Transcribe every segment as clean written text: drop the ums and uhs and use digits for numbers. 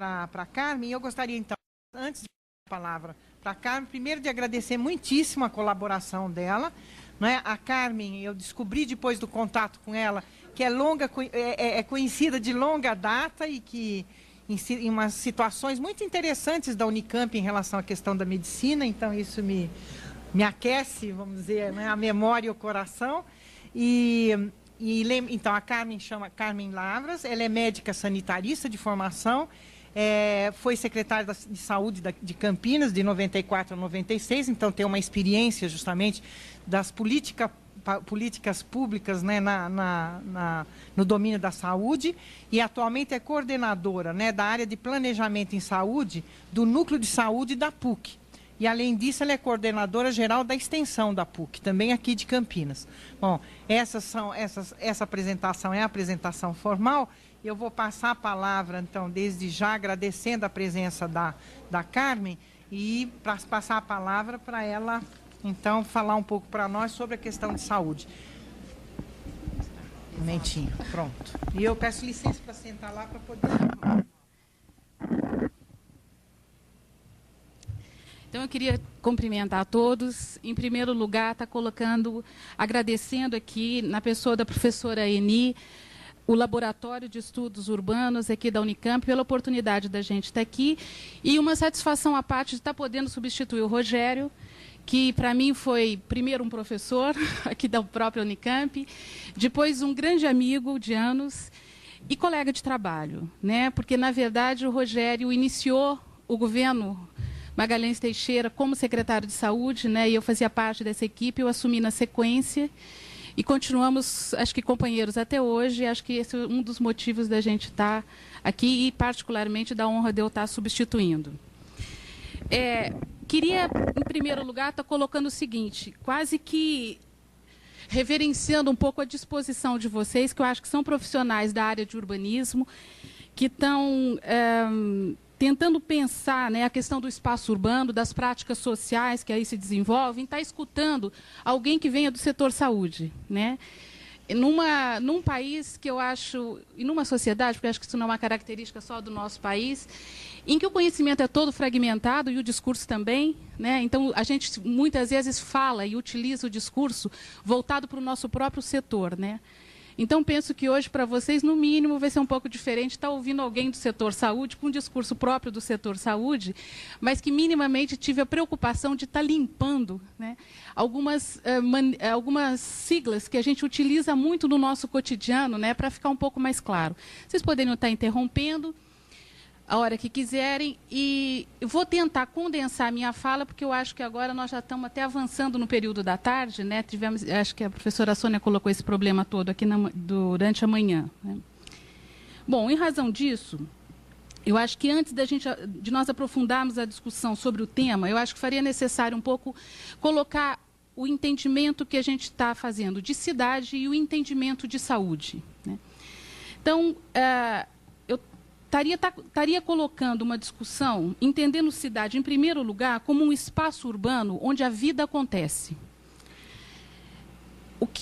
para a Carmen. Eu gostaria, então, antes de dar a palavra para a Carmen, primeiro de agradecer muitíssimo a colaboração dela. Não é? A Carmen, eu descobri depois do contato com ela, que é conhecida de longa data e que em umas situações muito interessantes da Unicamp em relação à questão da medicina, então isso me aquece, vamos dizer, né, a memória e o coração. Então, a Carmen chama Carmen Lavras, ela é médica sanitarista de formação, foi secretária de Saúde de Campinas, de 94 a 96, então tem uma experiência justamente das políticas públicas, né, no domínio da saúde, e atualmente é coordenadora, né, da área de planejamento em saúde do Núcleo de Saúde da PUC. E, além disso, ela é coordenadora geral da extensão da PUC, também aqui de Campinas. Bom, essa apresentação é a apresentação formal. Eu vou passar a palavra, então, desde já, agradecendo a presença da Carmen, e passar a palavra para ela, então, falar um pouco para nós sobre a questão de saúde. Um momentinho, pronto. E eu peço licença para sentar lá para poder... Então, eu queria cumprimentar a todos. Em primeiro lugar, agradecendo aqui, na pessoa da professora Eni, o Laboratório de Estudos Urbanos aqui da Unicamp, pela oportunidade da gente estar aqui. E uma satisfação à parte de estar podendo substituir o Rogério, que para mim foi primeiro um professor aqui da própria Unicamp, depois um grande amigo de anos e colega de trabalho, né? Porque, na verdade, o Rogério iniciou o governo Magalhães Teixeira como secretário de saúde, né? E eu fazia parte dessa equipe, eu assumi na sequência e continuamos, acho que companheiros até hoje. Acho que esse é um dos motivos da gente estar aqui e particularmente da honra de eu estar substituindo. Queria, em primeiro lugar, estar colocando o seguinte, quase que reverenciando um pouco a disposição de vocês, que eu acho que são profissionais da área de urbanismo, que estão tentando pensar, né, a questão do espaço urbano, das práticas sociais que aí se desenvolvem, está escutando alguém que venha do setor saúde, né? Num país que eu acho, e numa sociedade, porque eu acho que isso não é uma característica só do nosso país, em que o conhecimento é todo fragmentado e o discurso também, né? Então, a gente muitas vezes fala e utiliza o discurso voltado para o nosso próprio setor, né? Então, penso que hoje, para vocês, no mínimo, vai ser um pouco diferente estar ouvindo alguém do setor saúde, com um discurso próprio do setor saúde, mas que minimamente tive a preocupação de estar limpando, né, algumas siglas que a gente utiliza muito no nosso cotidiano, né, para ficar um pouco mais claro. Vocês poderiam estar interrompendo a hora que quiserem, e eu vou tentar condensar a minha fala, porque eu acho que agora nós já estamos até avançando no período da tarde, né? Acho que a professora Sônia colocou esse problema todo aqui durante a manhã, né? Bom, em razão disso, eu acho que antes de nós aprofundarmos a discussão sobre o tema, eu acho que faria necessário um pouco colocar o entendimento que a gente está fazendo de cidade e o entendimento de saúde, né? Então, estaria colocando uma discussão, entendendo cidade, em primeiro lugar, como um espaço urbano onde a vida acontece.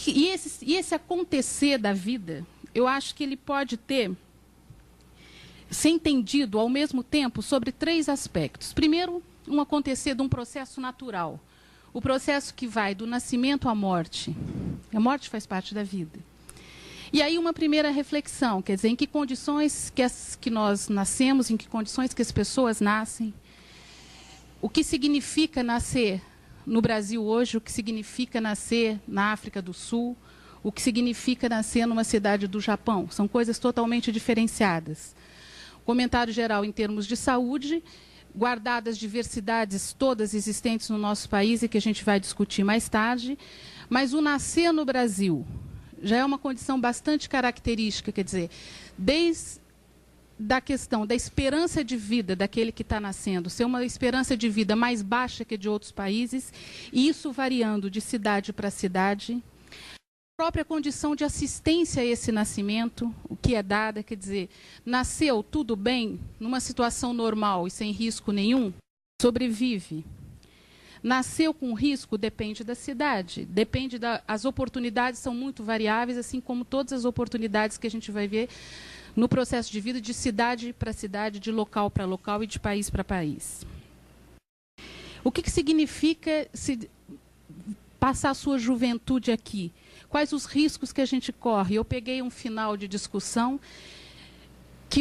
E esse acontecer da vida, eu acho que ele pode ser entendido, ao mesmo tempo, sobre três aspectos. Primeiro, um acontecer de um processo natural. O processo que vai do nascimento à morte. A morte faz parte da vida. E aí uma primeira reflexão, quer dizer, em que condições que nós nascemos, em que condições que as pessoas nascem, o que significa nascer no Brasil hoje, o que significa nascer na África do Sul, o que significa nascer numa cidade do Japão. São coisas totalmente diferenciadas. Comentário geral em termos de saúde, guardadas as diversidades todas existentes no nosso país e que a gente vai discutir mais tarde, mas o nascer no Brasil já é uma condição bastante característica, quer dizer, desde a questão da esperança de vida daquele que está nascendo, ser uma esperança de vida mais baixa que a de outros países, e isso variando de cidade para cidade. A própria condição de assistência a esse nascimento, o que é dada, quer dizer, nasceu tudo bem, numa situação normal e sem risco nenhum, sobrevive. Nasceu com risco, depende da cidade, as oportunidades são muito variáveis, assim como todas as oportunidades que a gente vai ver no processo de vida de cidade para cidade, de local para local e de país para país. O que significa passar a sua juventude aqui? Quais os riscos que a gente corre? Eu peguei um final de discussão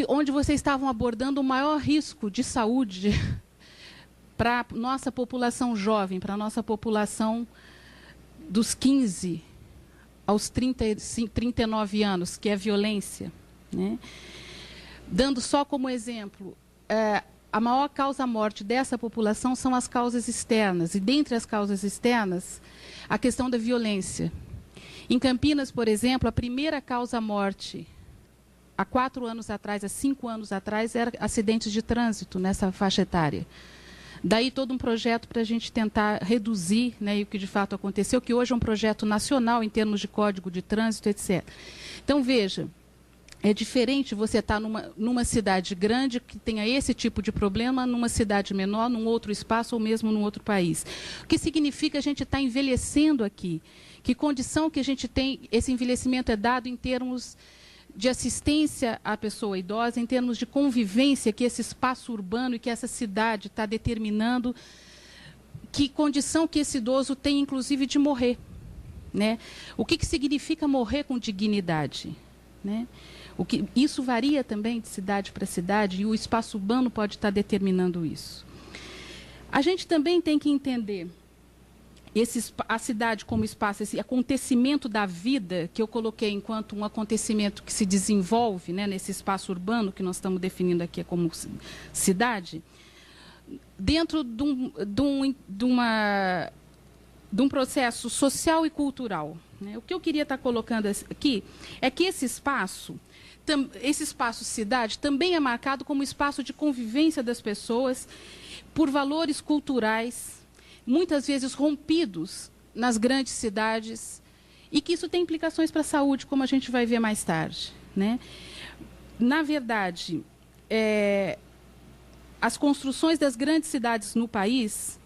onde vocês estavam abordando o maior risco de saúde para a nossa população jovem, para a nossa população dos 15 aos 39 anos, que é a violência, né? Dando só como exemplo, a maior causa-morte dessa população são as causas externas, e dentre as causas externas, a questão da violência. Em Campinas, por exemplo, a primeira causa-morte, há 4 anos atrás, há 5 anos atrás, era acidentes de trânsito nessa faixa etária. Daí todo um projeto para a gente tentar reduzir, né, o que de fato aconteceu, que hoje é um projeto nacional em termos de código de trânsito, etc. Então, veja, é diferente você estar numa cidade grande que tenha esse tipo de problema, numa cidade menor, num outro espaço ou mesmo num outro país. O que significa a gente estar envelhecendo aqui? Que condição que a gente tem, esse envelhecimento é dado em termos de assistência à pessoa idosa, em termos de convivência que esse espaço urbano e que essa cidade está determinando, que condição que esse idoso tem, inclusive, de morrer, né? O que significa morrer com dignidade, né? Isso varia também de cidade para cidade, e o espaço urbano pode estar determinando isso. A gente também tem que entender a cidade como espaço, esse acontecimento da vida, que eu coloquei enquanto um acontecimento que se desenvolve, né, nesse espaço urbano que nós estamos definindo aqui como cidade, dentro de um processo social e cultural, né? O que eu queria estar colocando aqui é que esse espaço cidade também é marcado como espaço de convivência das pessoas por valores culturais, muitas vezes rompidos nas grandes cidades, e que isso tem implicações para a saúde, como a gente vai ver mais tarde, né? Na verdade, as construções das grandes cidades no país,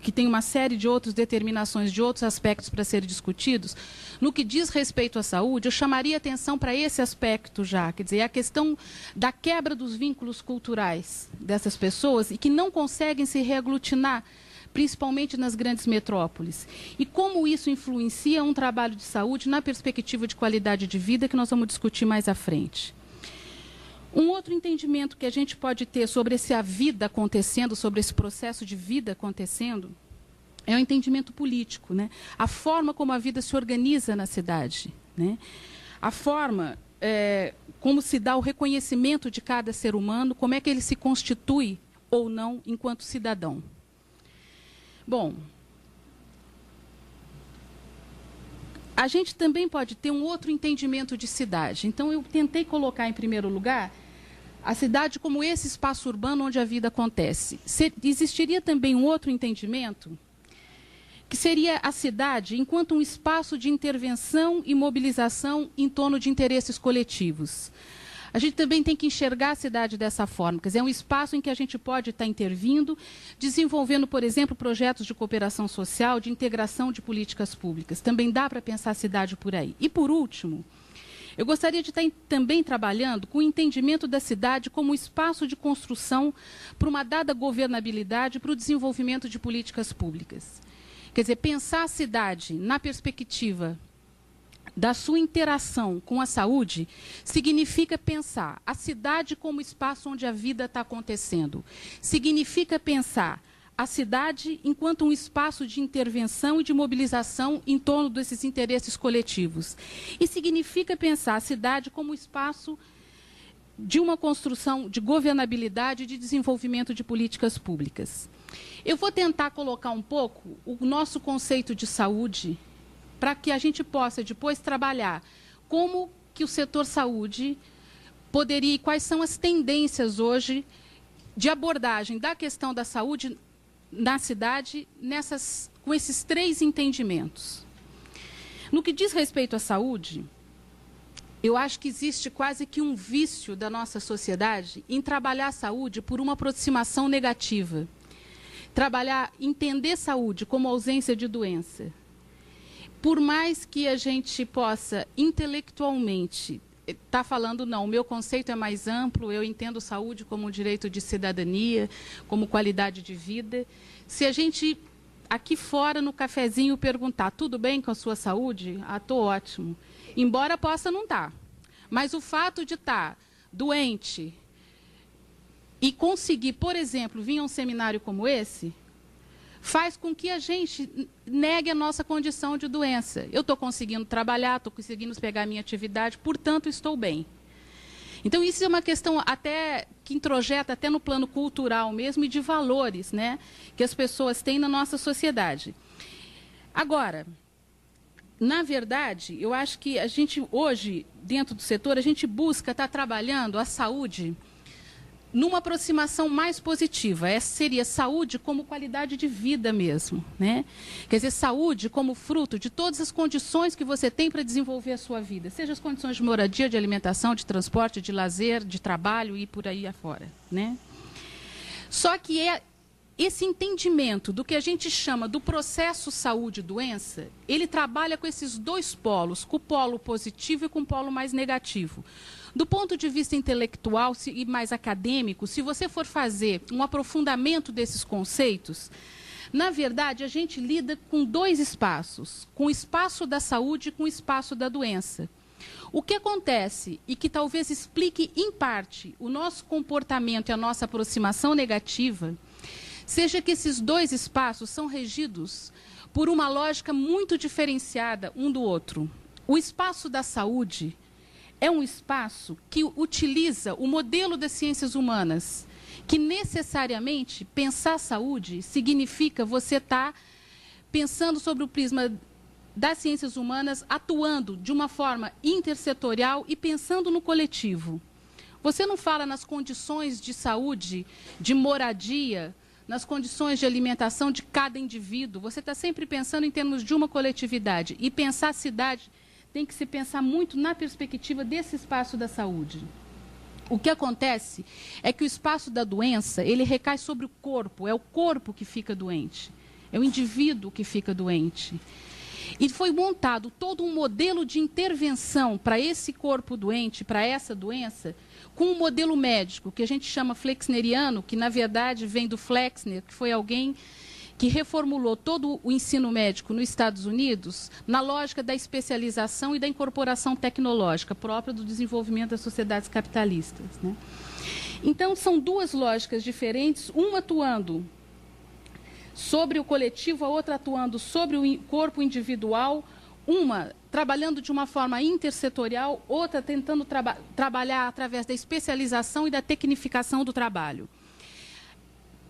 que tem uma série de outras determinações, de outros aspectos para serem discutidos, no que diz respeito à saúde, eu chamaria atenção para esse aspecto já, quer dizer, a questão da quebra dos vínculos culturais dessas pessoas e que não conseguem se reaglutinar, principalmente nas grandes metrópoles. E como isso influencia um trabalho de saúde na perspectiva de qualidade de vida, que nós vamos discutir mais à frente. Um outro entendimento que a gente pode ter sobre essa vida acontecendo, sobre esse processo de vida acontecendo, é o entendimento político, né? A forma como a vida se organiza na cidade, né? A forma como se dá o reconhecimento de cada ser humano, como é que ele se constitui ou não enquanto cidadão. Bom, a gente também pode ter um outro entendimento de cidade. Então, eu tentei colocar em primeiro lugar a cidade como esse espaço urbano onde a vida acontece. Existiria também um outro entendimento, que seria a cidade enquanto um espaço de intervenção e mobilização em torno de interesses coletivos. A gente também tem que enxergar a cidade dessa forma, quer dizer, é um espaço em que a gente pode estar intervindo, desenvolvendo, por exemplo, projetos de cooperação social, de integração de políticas públicas. Também dá para pensar a cidade por aí. E, por último, eu gostaria de estar também trabalhando com o entendimento da cidade como um espaço de construção para uma dada governabilidade, para o desenvolvimento de políticas públicas. Quer dizer, pensar a cidade na perspectiva da sua interação com a saúde significa pensar a cidade como espaço onde a vida está acontecendo. Significa pensar a cidade enquanto um espaço de intervenção e de mobilização em torno desses interesses coletivos. E significa pensar a cidade como espaço de uma construção de governabilidade e de desenvolvimento de políticas públicas. Eu vou tentar colocar um pouco o nosso conceito de saúde para que a gente possa depois trabalhar como que o setor saúde poderia, e quais são as tendências hoje de abordagem da questão da saúde na cidade com esses 3 entendimentos. No que diz respeito à saúde, eu acho que existe quase que um vício da nossa sociedade em trabalhar a saúde por uma aproximação negativa. Entender saúde como ausência de doença. Por mais que a gente possa intelectualmente está falando, não, o meu conceito é mais amplo, eu entendo saúde como um direito de cidadania, como qualidade de vida. Se a gente, aqui fora, no cafezinho, perguntar, tudo bem com a sua saúde? Ah, estou ótimo. Embora possa não estar. Mas o fato de estar doente e conseguir, por exemplo, vir a um seminário como esse, faz com que a gente negue a nossa condição de doença. Eu estou conseguindo trabalhar, estou conseguindo pegar a minha atividade, portanto, estou bem. Então, isso é uma questão até que introjeta até no plano cultural mesmo e de valores, né, que as pessoas têm na nossa sociedade. Agora, na verdade, eu acho que a gente hoje, dentro do setor, a gente busca estar trabalhando a saúde numa aproximação mais positiva. Essa seria saúde como qualidade de vida mesmo, né? Quer dizer, saúde como fruto de todas as condições que você tem para desenvolver a sua vida, seja as condições de moradia, de alimentação, de transporte, de lazer, de trabalho e por aí afora, né? Só que esse entendimento do que a gente chama do processo saúde-doença, ele trabalha com esses dois polos, com o polo positivo e com o polo mais negativo. Do ponto de vista intelectual e mais acadêmico, se você for fazer um aprofundamento desses conceitos, na verdade, a gente lida com dois espaços, com o espaço da saúde e com o espaço da doença. O que acontece, e que talvez explique, em parte, o nosso comportamento e a nossa aproximação negativa, seja que esses dois espaços são regidos por uma lógica muito diferenciada um do outro. O espaço da saúde é um espaço que utiliza o modelo das ciências humanas, que necessariamente pensar saúde significa você estar pensando sobre o prisma das ciências humanas, atuando de uma forma intersetorial e pensando no coletivo. Você não fala nas condições de saúde, de moradia, nas condições de alimentação de cada indivíduo. Você está sempre pensando em termos de uma coletividade. E pensar a cidade tem que se pensar muito na perspectiva desse espaço da saúde. O que acontece é que o espaço da doença, ele recai sobre o corpo, é o corpo que fica doente, é o indivíduo que fica doente. E foi montado todo um modelo de intervenção para esse corpo doente, para essa doença, com um modelo médico, que a gente chama flexneriano, que na verdade vem do Flexner, que foi alguém que reformulou todo o ensino médico nos Estados Unidos na lógica da especialização e da incorporação tecnológica própria do desenvolvimento das sociedades capitalistas, né? Então, são duas lógicas diferentes, uma atuando sobre o coletivo, a outra atuando sobre o corpo individual, uma trabalhando de uma forma intersetorial, outra tentando trabalhar através da especialização e da tecnificação do trabalho.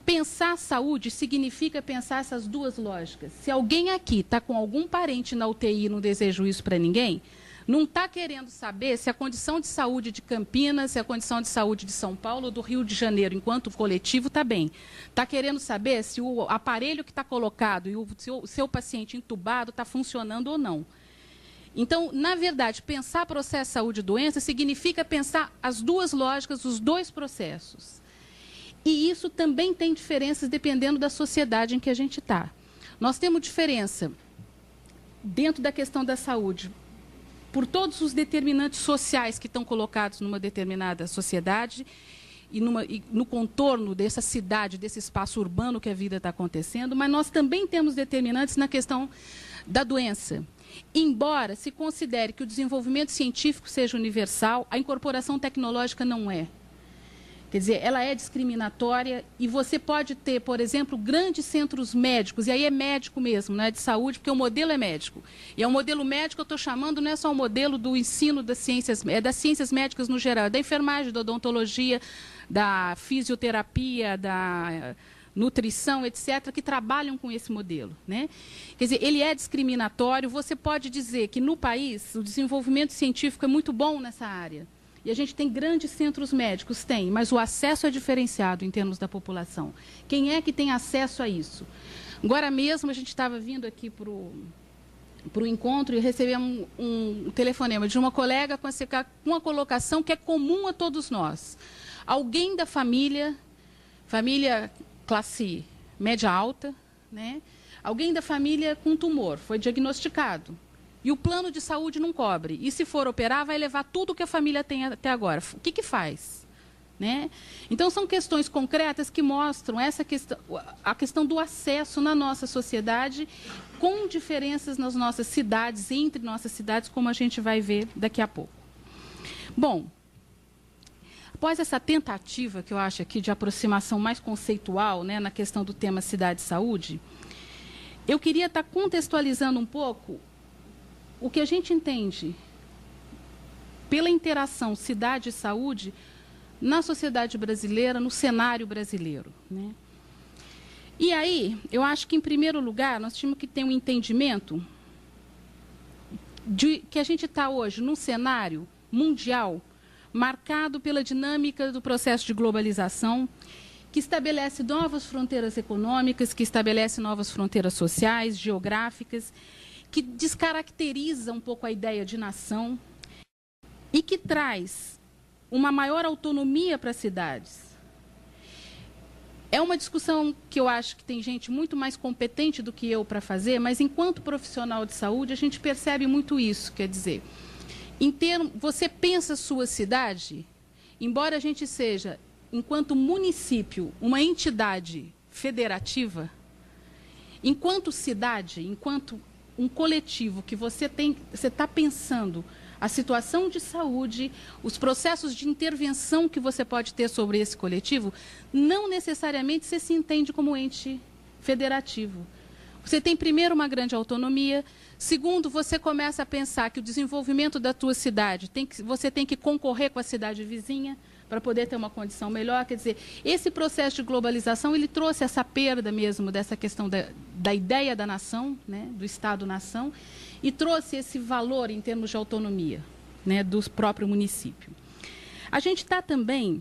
Pensar saúde significa pensar essas duas lógicas. Se alguém aqui está com algum parente na UTI e não deseja isso para ninguém, não está querendo saber se a condição de saúde de Campinas, se a condição de saúde de São Paulo ou do Rio de Janeiro, enquanto coletivo, está bem. Está querendo saber se o aparelho que está colocado e o seu paciente entubado está funcionando ou não. Então, na verdade, pensar processo saúde e doença significa pensar as duas lógicas, os dois processos. E isso também tem diferenças dependendo da sociedade em que a gente está. Nós temos diferença dentro da questão da saúde, por todos os determinantes sociais que estão colocados numa determinada sociedade e no contorno dessa cidade, desse espaço urbano que a vida está acontecendo, mas nós também temos determinantes na questão da doença. Embora se considere que o desenvolvimento científico seja universal, a incorporação tecnológica não é. Quer dizer, ela é discriminatória e você pode ter, por exemplo, grandes centros médicos, e aí é médico mesmo, não é de saúde, porque o modelo é médico. E é um modelo médico, eu estou chamando, não é só o modelo do ensino das ciências, é das ciências médicas no geral, é da enfermagem, da odontologia, da fisioterapia, da nutrição, etc., que trabalham com esse modelo, né? Quer dizer, ele é discriminatório, você pode dizer que no país o desenvolvimento científico é muito bom nessa área. E a gente tem grandes centros médicos, tem, mas o acesso é diferenciado em termos da população. Quem é que tem acesso a isso? Agora mesmo a gente estava vindo aqui para o encontro e recebemos um telefonema de uma colega com uma colocação que é comum a todos nós. Alguém da família classe média alta, né? Alguém da família com tumor, foi diagnosticado. e o plano de saúde não cobre. E se for operar, vai levar tudo que a família tem até agora. O que faz? Né? Então, são questões concretas que mostram a questão do acesso na nossa sociedade, com diferenças nas nossas cidades, entre nossas cidades, como a gente vai ver daqui a pouco. Bom, após essa tentativa, que eu acho aqui, de aproximação mais conceitual, né, na questão do tema cidade e saúde, eu queria estar contextualizando um pouco o que a gente entende pela interação cidade e saúde na sociedade brasileira, no cenário brasileiro, né? E aí, eu acho que, em primeiro lugar, nós tínhamos que ter um entendimento de que a gente está hoje num cenário mundial marcado pela dinâmica do processo de globalização, que estabelece novas fronteiras econômicas, que estabelece novas fronteiras sociais, geográficas, que descaracteriza um pouco a ideia de nação e que traz uma maior autonomia para as cidades. É uma discussão que eu acho que tem gente muito mais competente do que eu para fazer, mas enquanto profissional de saúde a gente percebe muito isso, quer dizer, você pensa a sua cidade, embora a gente seja, enquanto município, uma entidade federativa, enquanto cidade, enquanto um coletivo que você está pensando a situação de saúde, os processos de intervenção que você pode ter sobre esse coletivo, não necessariamente você se entende como ente federativo. Você tem, primeiro, uma grande autonomia. Segundo, você começa a pensar que o desenvolvimento da tua cidade, você tem que concorrer com a cidade vizinha para poder ter uma condição melhor. Quer dizer, esse processo de globalização, ele trouxe essa perda mesmo dessa questão da ideia da nação, né, do Estado-nação, e trouxe esse valor em termos de autonomia, né, do próprio município. A gente está também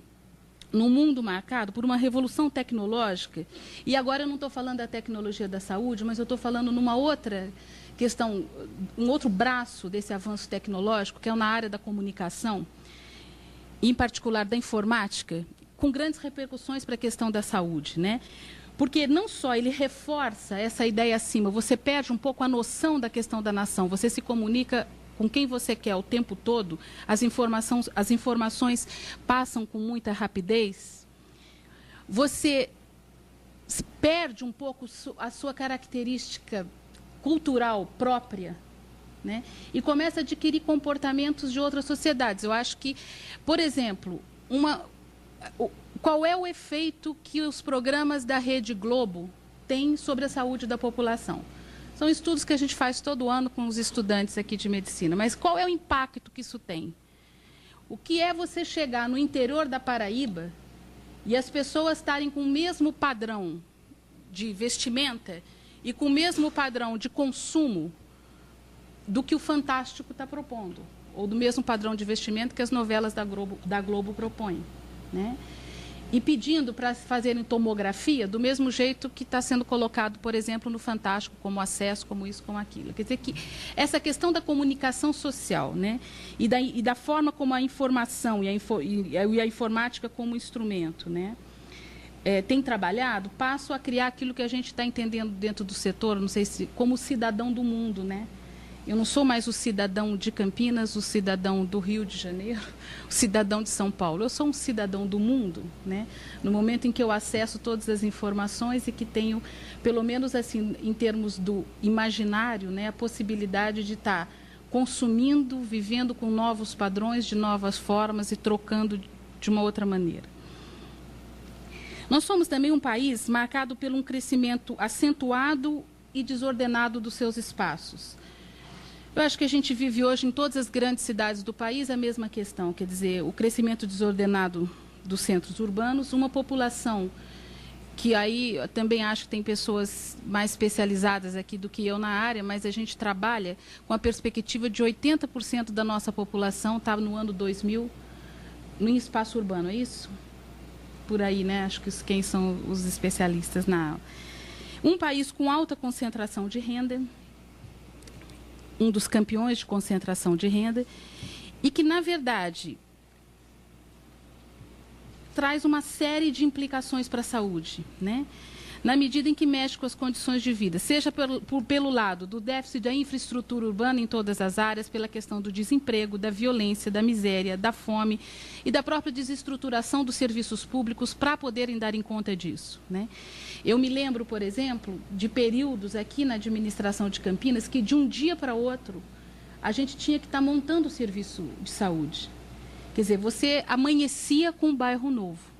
num mundo marcado por uma revolução tecnológica, e agora eu não estou falando da tecnologia da saúde, mas eu estou falando numa outra questão, um outro braço desse avanço tecnológico, que é na área da comunicação, em particular da informática, com grandes repercussões para a questão da saúde, né? Porque não só ele reforça essa ideia acima, você perde um pouco a noção da questão da nação, você se comunica com quem você quer o tempo todo, as informações passam com muita rapidez, você perde um pouco a sua característica cultural própria, né? E começa a adquirir comportamentos de outras sociedades. Eu acho que, por exemplo, qual é o efeito que os programas da Rede Globo têm sobre a saúde da população? São estudos que a gente faz todo ano com os estudantes aqui de medicina, mas qual é o impacto que isso tem? O que é você chegar no interior da Paraíba e as pessoas estarem com o mesmo padrão de vestimenta e com o mesmo padrão de consumo do que o Fantástico está propondo, ou do mesmo padrão de vestimento que as novelas da Globo propõem, né? E pedindo para fazerem tomografia do mesmo jeito que está sendo colocado, por exemplo, no Fantástico, como acesso, como isso, como aquilo. Quer dizer que essa questão da comunicação social, né, e da forma como a informação e a informática como instrumento, né, tem trabalhado, passo a criar aquilo que a gente está entendendo dentro do setor, não sei se como cidadão do mundo, né? Eu não sou mais o cidadão de Campinas, o cidadão do Rio de Janeiro, o cidadão de São Paulo. Eu sou um cidadão do mundo, né? No momento em que eu acesso todas as informações e que tenho, pelo menos assim, em termos do imaginário, né, a possibilidade de estar consumindo, vivendo com novos padrões, de novas formas e trocando de uma outra maneira. Nós somos também um país marcado por um crescimento acentuado e desordenado dos seus espaços. Eu acho que a gente vive hoje em todas as grandes cidades do país a mesma questão, quer dizer, o crescimento desordenado dos centros urbanos, uma população que aí eu também acho que tem pessoas mais especializadas aqui do que eu na área, mas a gente trabalha com a perspectiva de 80% da nossa população está no ano 2000 no espaço urbano, é isso? Por aí, né? Acho que quem são os especialistas na área. Um país com alta concentração de renda, um dos campeões de concentração de renda, e que, na verdade, traz uma série de implicações para a saúde, né? na medida em que mexe com as condições de vida, seja pelo lado do déficit da infraestrutura urbana em todas as áreas, pela questão do desemprego, da violência, da miséria, da fome e da própria desestruturação dos serviços públicos para poderem dar em conta disso, né? Eu me lembro, por exemplo, de períodos aqui na administração de Campinas que de um dia para outro a gente tinha que estar montando o serviço de saúde. Quer dizer, você amanhecia com um bairro novo.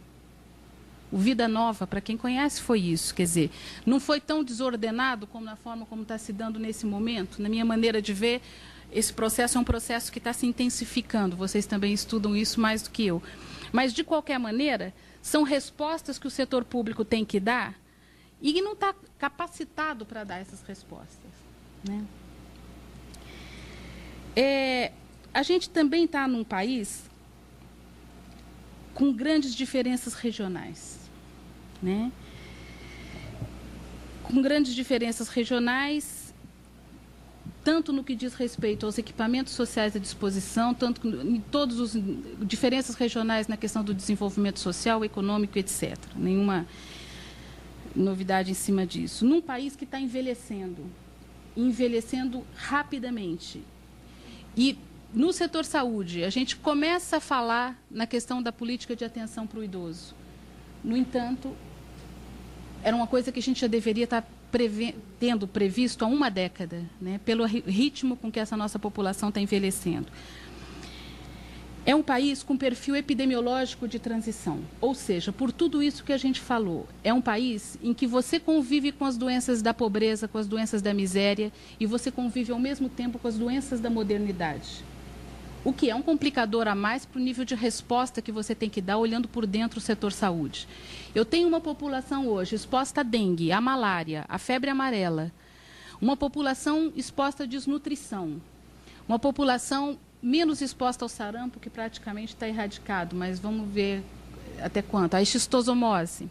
O Vida Nova, para quem conhece, foi isso. Quer dizer, não foi tão desordenado como na forma como está se dando nesse momento. Na minha maneira de ver, esse processo é um processo que está se intensificando. Vocês também estudam isso mais do que eu. Mas, de qualquer maneira, são respostas que o setor público tem que dar e não está capacitado para dar essas respostas, né? A gente também está num país com grandes diferenças regionais, né? Com grandes diferenças regionais, tanto no que diz respeito aos equipamentos sociais à disposição, tanto em todas as diferenças regionais na questão do desenvolvimento social, econômico, etc. Nenhuma novidade em cima disso. Num país que está envelhecendo rapidamente. E no setor saúde, a gente começa a falar na questão da política de atenção para o idoso. No entanto, era uma coisa que a gente já deveria estar tendo previsto há uma década, né, pelo ritmo com que essa nossa população está envelhecendo. É um país com perfil epidemiológico de transição, ou seja, por tudo isso que a gente falou, é um país em que você convive com as doenças da pobreza, com as doenças da miséria, e você convive ao mesmo tempo com as doenças da modernidade. O que é um complicador a mais para o nível de resposta que você tem que dar olhando por dentro o setor saúde. Eu tenho uma população hoje exposta à dengue, à malária, à febre amarela, uma população exposta à desnutrição, uma população menos exposta ao sarampo, que praticamente está erradicado, mas vamos ver até quanto. A esquistossomose.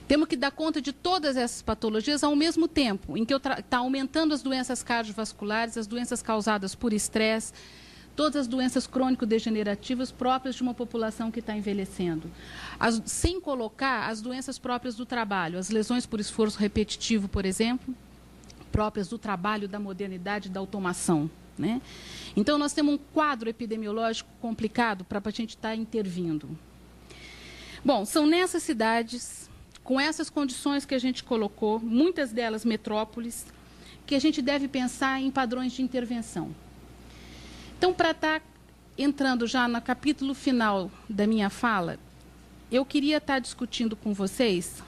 Temos que dar conta de todas essas patologias ao mesmo tempo, em que está aumentando as doenças cardiovasculares, as doenças causadas por estresse, todas as doenças crônico-degenerativas próprias de uma população que está envelhecendo. Sem colocar as doenças próprias do trabalho, as lesões por esforço repetitivo, por exemplo, próprias do trabalho, da modernidade, da automação, né? Então, nós temos um quadro epidemiológico complicado para a gente estar intervindo. Bom, são nessas cidades, com essas condições que a gente colocou, muitas delas metrópoles, que a gente deve pensar em padrões de intervenção. Então, para estar entrando já no capítulo final da minha fala, eu queria estar discutindo com vocês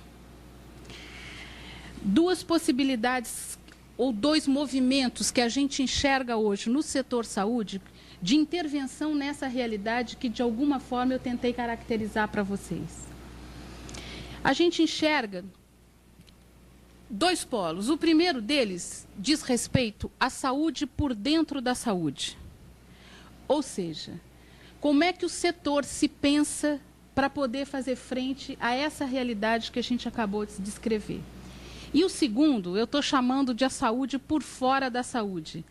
duas possibilidades ou dois movimentos que a gente enxerga hoje no setor saúde de intervenção nessa realidade que, de alguma forma, eu tentei caracterizar para vocês. A gente enxerga dois polos. O primeiro deles diz respeito à saúde por dentro da saúde. Ou seja, como é que o setor se pensa para poder fazer frente a essa realidade que a gente acabou de descrever. E o segundo, eu estou chamando de a saúde por fora da saúde,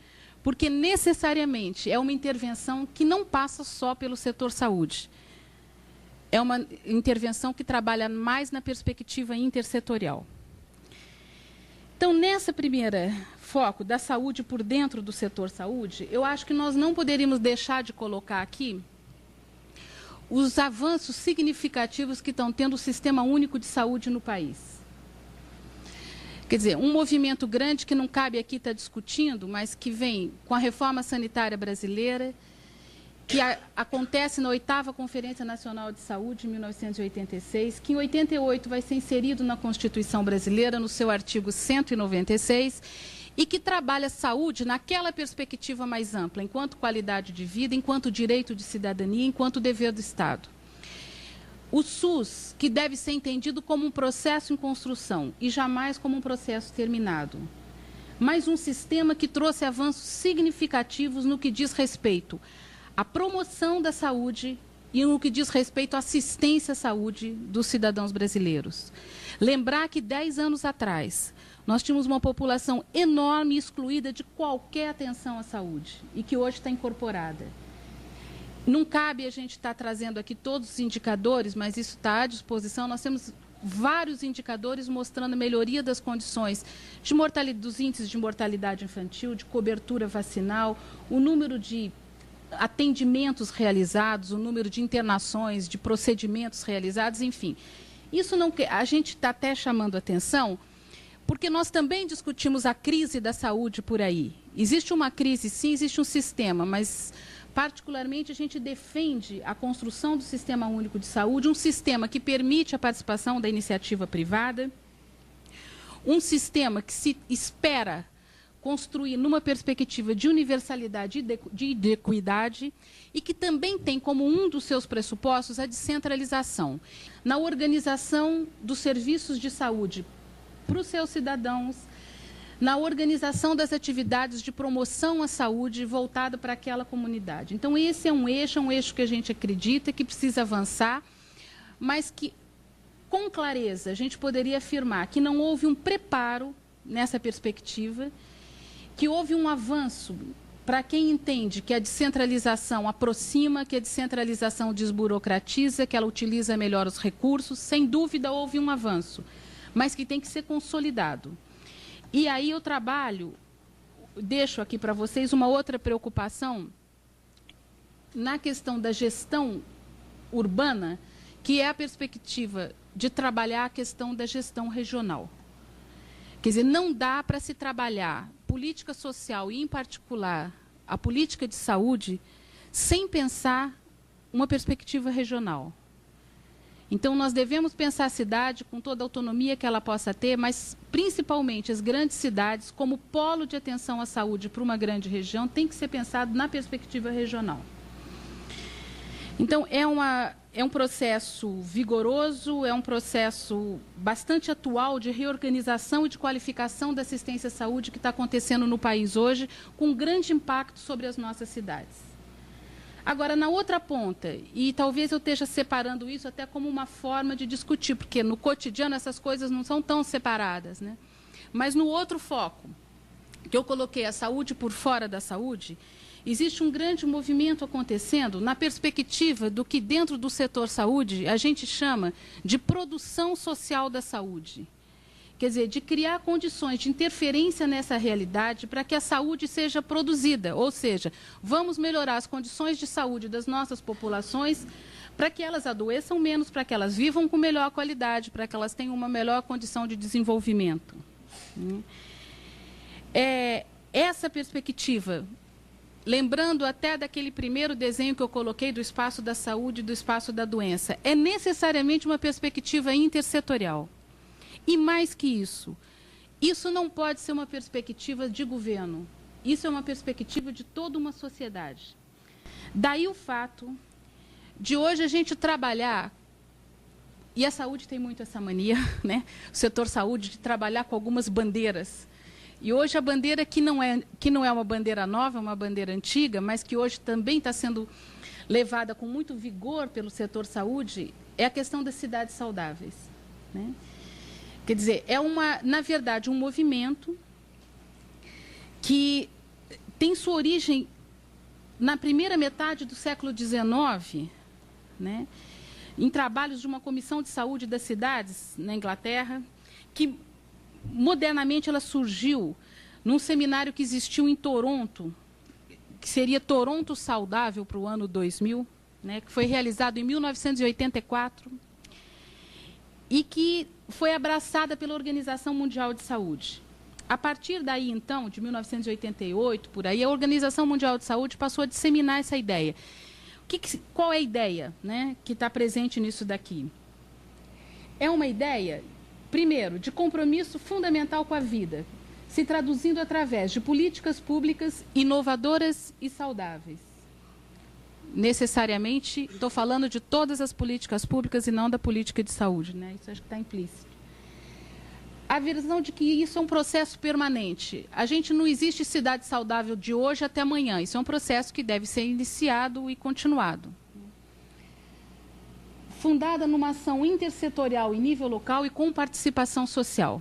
porque necessariamente é uma intervenção que não passa só pelo setor saúde. É uma intervenção que trabalha mais na perspectiva intersetorial. Então, nessa primeira foco da saúde por dentro do setor saúde, eu acho que nós não poderíamos deixar de colocar aqui os avanços significativos que estão tendo o Sistema Único de Saúde no país. Quer dizer, um movimento grande que não cabe aqui estar discutindo, mas que vem com a reforma sanitária brasileira, que acontece na 8ª Conferência Nacional de Saúde, em 1986, que em 88 vai ser inserido na Constituição Brasileira, no seu artigo 196, e que trabalha saúde naquela perspectiva mais ampla, enquanto qualidade de vida, enquanto direito de cidadania, enquanto dever do Estado. O SUS, que deve ser entendido como um processo em construção e jamais como um processo terminado. Mas um sistema que trouxe avanços significativos no que diz respeito à promoção da saúde e no que diz respeito à assistência à saúde dos cidadãos brasileiros. Lembrar que 10 anos atrás, nós tínhamos uma população enorme excluída de qualquer atenção à saúde e que hoje está incorporada. Não cabe a gente estar trazendo aqui todos os indicadores, mas isso está à disposição. Nós temos vários indicadores mostrando a melhoria das condições de mortalidade, dos índices de mortalidade infantil, de cobertura vacinal, o número de atendimentos realizados, o número de internações, de procedimentos realizados, enfim. Isso não, a gente está até chamando atenção, porque nós também discutimos a crise da saúde por aí. Existe uma crise, sim, existe um sistema, mas particularmente a gente defende a construção do Sistema Único de Saúde, um sistema que permite a participação da iniciativa privada, um sistema que se espera construir numa perspectiva de universalidade e de equidade e que também tem como um dos seus pressupostos a descentralização na organização dos serviços de saúde para os seus cidadãos, na organização das atividades de promoção à saúde voltada para aquela comunidade. Então, esse é um eixo que a gente acredita que precisa avançar, mas que, com clareza, a gente poderia afirmar que não houve um preparo nessa perspectiva, que houve um avanço para quem entende que a descentralização aproxima, que a descentralização desburocratiza, que ela utiliza melhor os recursos. Sem dúvida, houve um avanço, mas que tem que ser consolidado. E aí eu deixo aqui para vocês uma outra preocupação na questão da gestão urbana, que é a perspectiva de trabalhar a questão da gestão regional. Quer dizer, não dá para se trabalhar política social e, em particular, a política de saúde, sem pensar uma perspectiva regional. Então, nós devemos pensar a cidade com toda a autonomia que ela possa ter, mas, principalmente, as grandes cidades, como polo de atenção à saúde para uma grande região, tem que ser pensado na perspectiva regional. Então, é um processo vigoroso, é um processo bastante atual de reorganização e de qualificação da assistência à saúde que está acontecendo no país hoje, com grande impacto sobre as nossas cidades. Agora, na outra ponta, e talvez eu esteja separando isso até como uma forma de discutir, porque no cotidiano essas coisas não são tão separadas, né? Mas no outro foco, que eu coloquei a saúde por fora da saúde, existe um grande movimento acontecendo na perspectiva do que dentro do setor saúde a gente chama de produção social da saúde. Quer dizer, de criar condições de interferência nessa realidade para que a saúde seja produzida. Ou seja, vamos melhorar as condições de saúde das nossas populações para que elas adoeçam menos, para que elas vivam com melhor qualidade, para que elas tenham uma melhor condição de desenvolvimento. Essa perspectiva, lembrando até daquele primeiro desenho que eu coloquei do espaço da saúde e do espaço da doença, é necessariamente uma perspectiva intersetorial. E mais que isso não pode ser uma perspectiva de governo, isso é uma perspectiva de toda uma sociedade. Daí o fato de hoje a gente trabalhar, e a saúde tem muito essa mania, né? O setor saúde, de trabalhar com algumas bandeiras. E hoje a bandeira que não é uma bandeira nova, é uma bandeira antiga, mas que hoje também está sendo levada com muito vigor pelo setor saúde, é a questão das cidades saudáveis, né? Quer dizer, na verdade, um movimento que tem sua origem na primeira metade do século XIX, né, em trabalhos de uma comissão de saúde das cidades na Inglaterra, que modernamente ela surgiu num seminário que existiu em Toronto, que seria Toronto Saudável para o ano 2000, né, que foi realizado em 1984, e que foi abraçada pela Organização Mundial de Saúde. A partir daí, então, de 1988, por aí, a Organização Mundial de Saúde passou a disseminar essa ideia. Qual é a ideia, né, que está presente nisso daqui? É uma ideia, primeiro, de compromisso fundamental com a vida, se traduzindo através de políticas públicas inovadoras e saudáveis. Necessariamente, estou falando de todas as políticas públicas e não da política de saúde, né? Isso acho que está implícito. A visão de que isso é um processo permanente. A gente não existe cidade saudável de hoje até amanhã. Isso é um processo que deve ser iniciado e continuado. Fundada numa ação intersetorial em nível local e com participação social.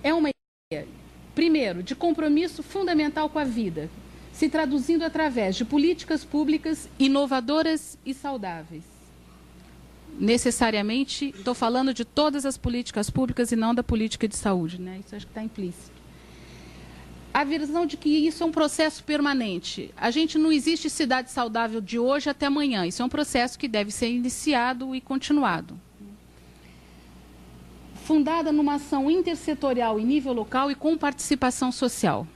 É uma ideia, primeiro, de compromisso fundamental com a vida, se traduzindo através de políticas públicas inovadoras e saudáveis. necessariamente, estou falando de todas as políticas públicas e não da política de saúde, né? Isso acho que está implícito. A visão de que isso é um processo permanente. A gente não existe cidade saudável de hoje até amanhã. Isso é um processo que deve ser iniciado e continuado. Fundada numa ação intersetorial em nível local e com participação social.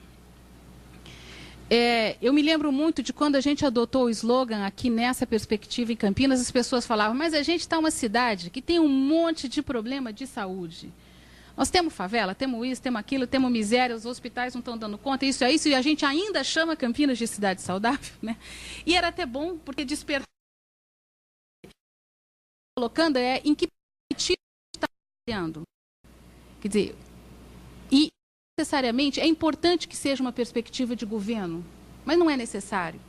Eu me lembro muito de quando a gente adotou o slogan aqui nessa perspectiva em Campinas, as pessoas falavam, mas a gente está uma cidade que tem um monte de problema de saúde. Nós temos favela, temos isso, temos aquilo, temos miséria, os hospitais não estão dando conta, isso é isso, e a gente ainda chama Campinas de cidade saudável, né? E era até bom, porque despertar... Colocando em que perspectiva está trabalhando. Quer dizer, e necessariamente é importante que seja uma perspectiva de governo, mas não é necessário.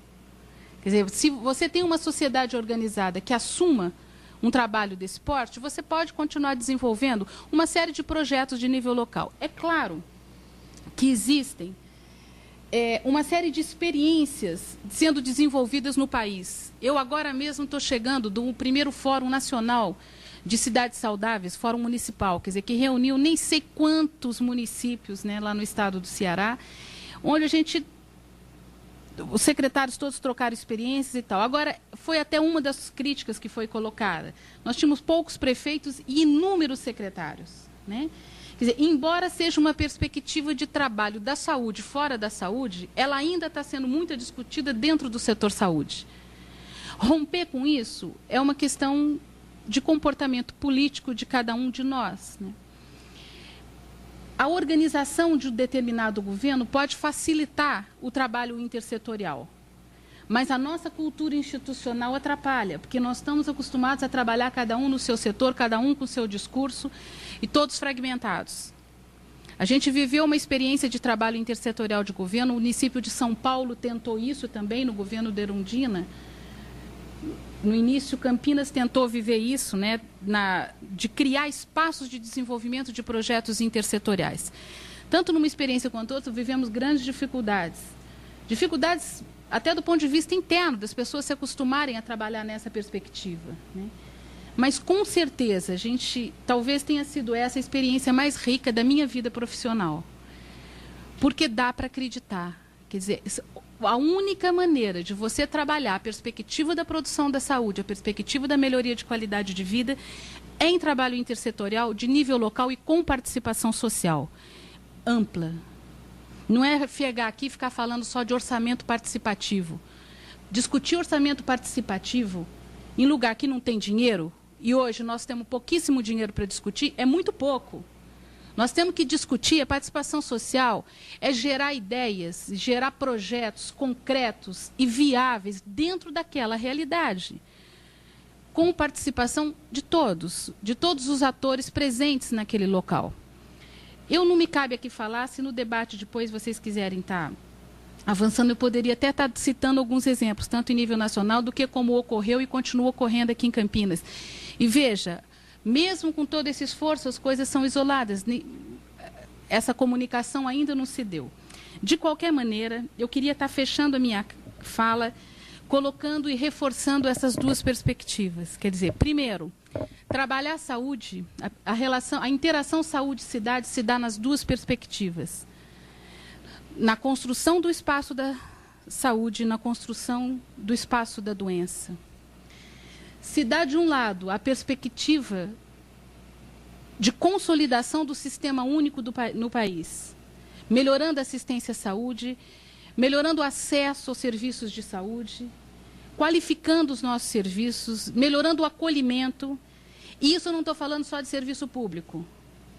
Quer dizer, se você tem uma sociedade organizada que assuma um trabalho desse porte, você pode continuar desenvolvendo uma série de projetos de nível local. É claro que existem uma série de experiências sendo desenvolvidas no país. Eu agora mesmo estou chegando do primeiro Fórum Nacional de Cidades Saudáveis, Fórum Municipal, quer dizer, que reuniu nem sei quantos municípios, né, lá no estado do Ceará, onde a gente... Os secretários todos trocaram experiências e tal. Agora, foi até uma das críticas que foi colocada. Nós tínhamos poucos prefeitos e inúmeros secretários, né? Quer dizer, embora seja uma perspectiva de trabalho da saúde, fora da saúde, ela ainda está sendo muito discutida dentro do setor saúde. Romper com isso é uma questão de comportamento político de cada um de nós, né? A organização de um determinado governo pode facilitar o trabalho intersetorial, mas a nossa cultura institucional atrapalha, porque nós estamos acostumados a trabalhar cada um no seu setor, cada um com o seu discurso, e todos fragmentados. A gente viveu uma experiência de trabalho intersetorial de governo, o município de São Paulo tentou isso também no governo de Erundina. No início, Campinas tentou viver isso, né, de criar espaços de desenvolvimento de projetos intersetoriais. Tanto numa experiência quanto outra, vivemos grandes dificuldades. Dificuldades até do ponto de vista interno, das pessoas se acostumarem a trabalhar nessa perspectiva, né? Mas, com certeza, talvez tenha sido essa a experiência mais rica da minha vida profissional. Porque dá para acreditar. Quer dizer... A única maneira de você trabalhar a perspectiva da produção da saúde, a perspectiva da melhoria de qualidade de vida, é em trabalho intersetorial, de nível local e com participação social ampla. Não é chegar aqui e ficar falando só de orçamento participativo. Discutir orçamento participativo em lugar que não tem dinheiro, e hoje nós temos pouquíssimo dinheiro para discutir, é muito pouco. Nós temos que discutir a participação social, é gerar ideias, gerar projetos concretos e viáveis dentro daquela realidade, com participação de todos os atores presentes naquele local. Eu não me cabe aqui falar, se no debate depois vocês quiserem estar avançando, eu poderia até estar citando alguns exemplos, tanto em nível nacional, do que como ocorreu e continua ocorrendo aqui em Campinas. E veja... Mesmo com todo esse esforço, as coisas são isoladas. Essa comunicação ainda não se deu. De qualquer maneira, eu queria estar fechando a minha fala, colocando e reforçando essas duas perspectivas. Quer dizer, primeiro, trabalhar a saúde, a interação saúde-cidade se dá nas duas perspectivas. Na construção do espaço da saúde e na construção do espaço da doença. Se dá, de um lado, a perspectiva de consolidação do sistema único no país, melhorando a assistência à saúde, melhorando o acesso aos serviços de saúde, qualificando os nossos serviços, melhorando o acolhimento. E isso eu não estou falando só de serviço público.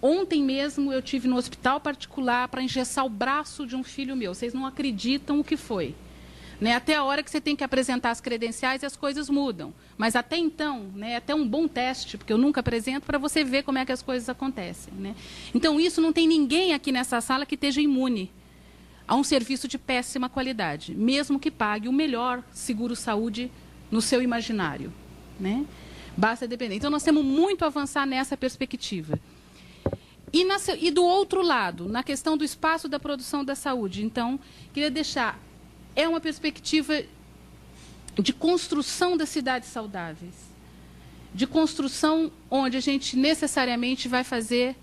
Ontem mesmo eu tive no hospital particular para engessar o braço de um filho meu. Vocês não acreditam o que foi. Né, até a hora que você tem que apresentar as credenciais e as coisas mudam. Mas até então, né, é até um bom teste, porque eu nunca apresento, para você ver como é que as coisas acontecem. Né? Então, isso não tem ninguém aqui nessa sala que esteja imune a um serviço de péssima qualidade, mesmo que pague o melhor seguro-saúde no seu imaginário. Né? Basta depender. Então, nós temos muito a avançar nessa perspectiva. E do outro lado, na questão do espaço da produção da saúde, então, queria deixar... É uma perspectiva de construção das cidades saudáveis. de construção onde a gente necessariamente vai fazer,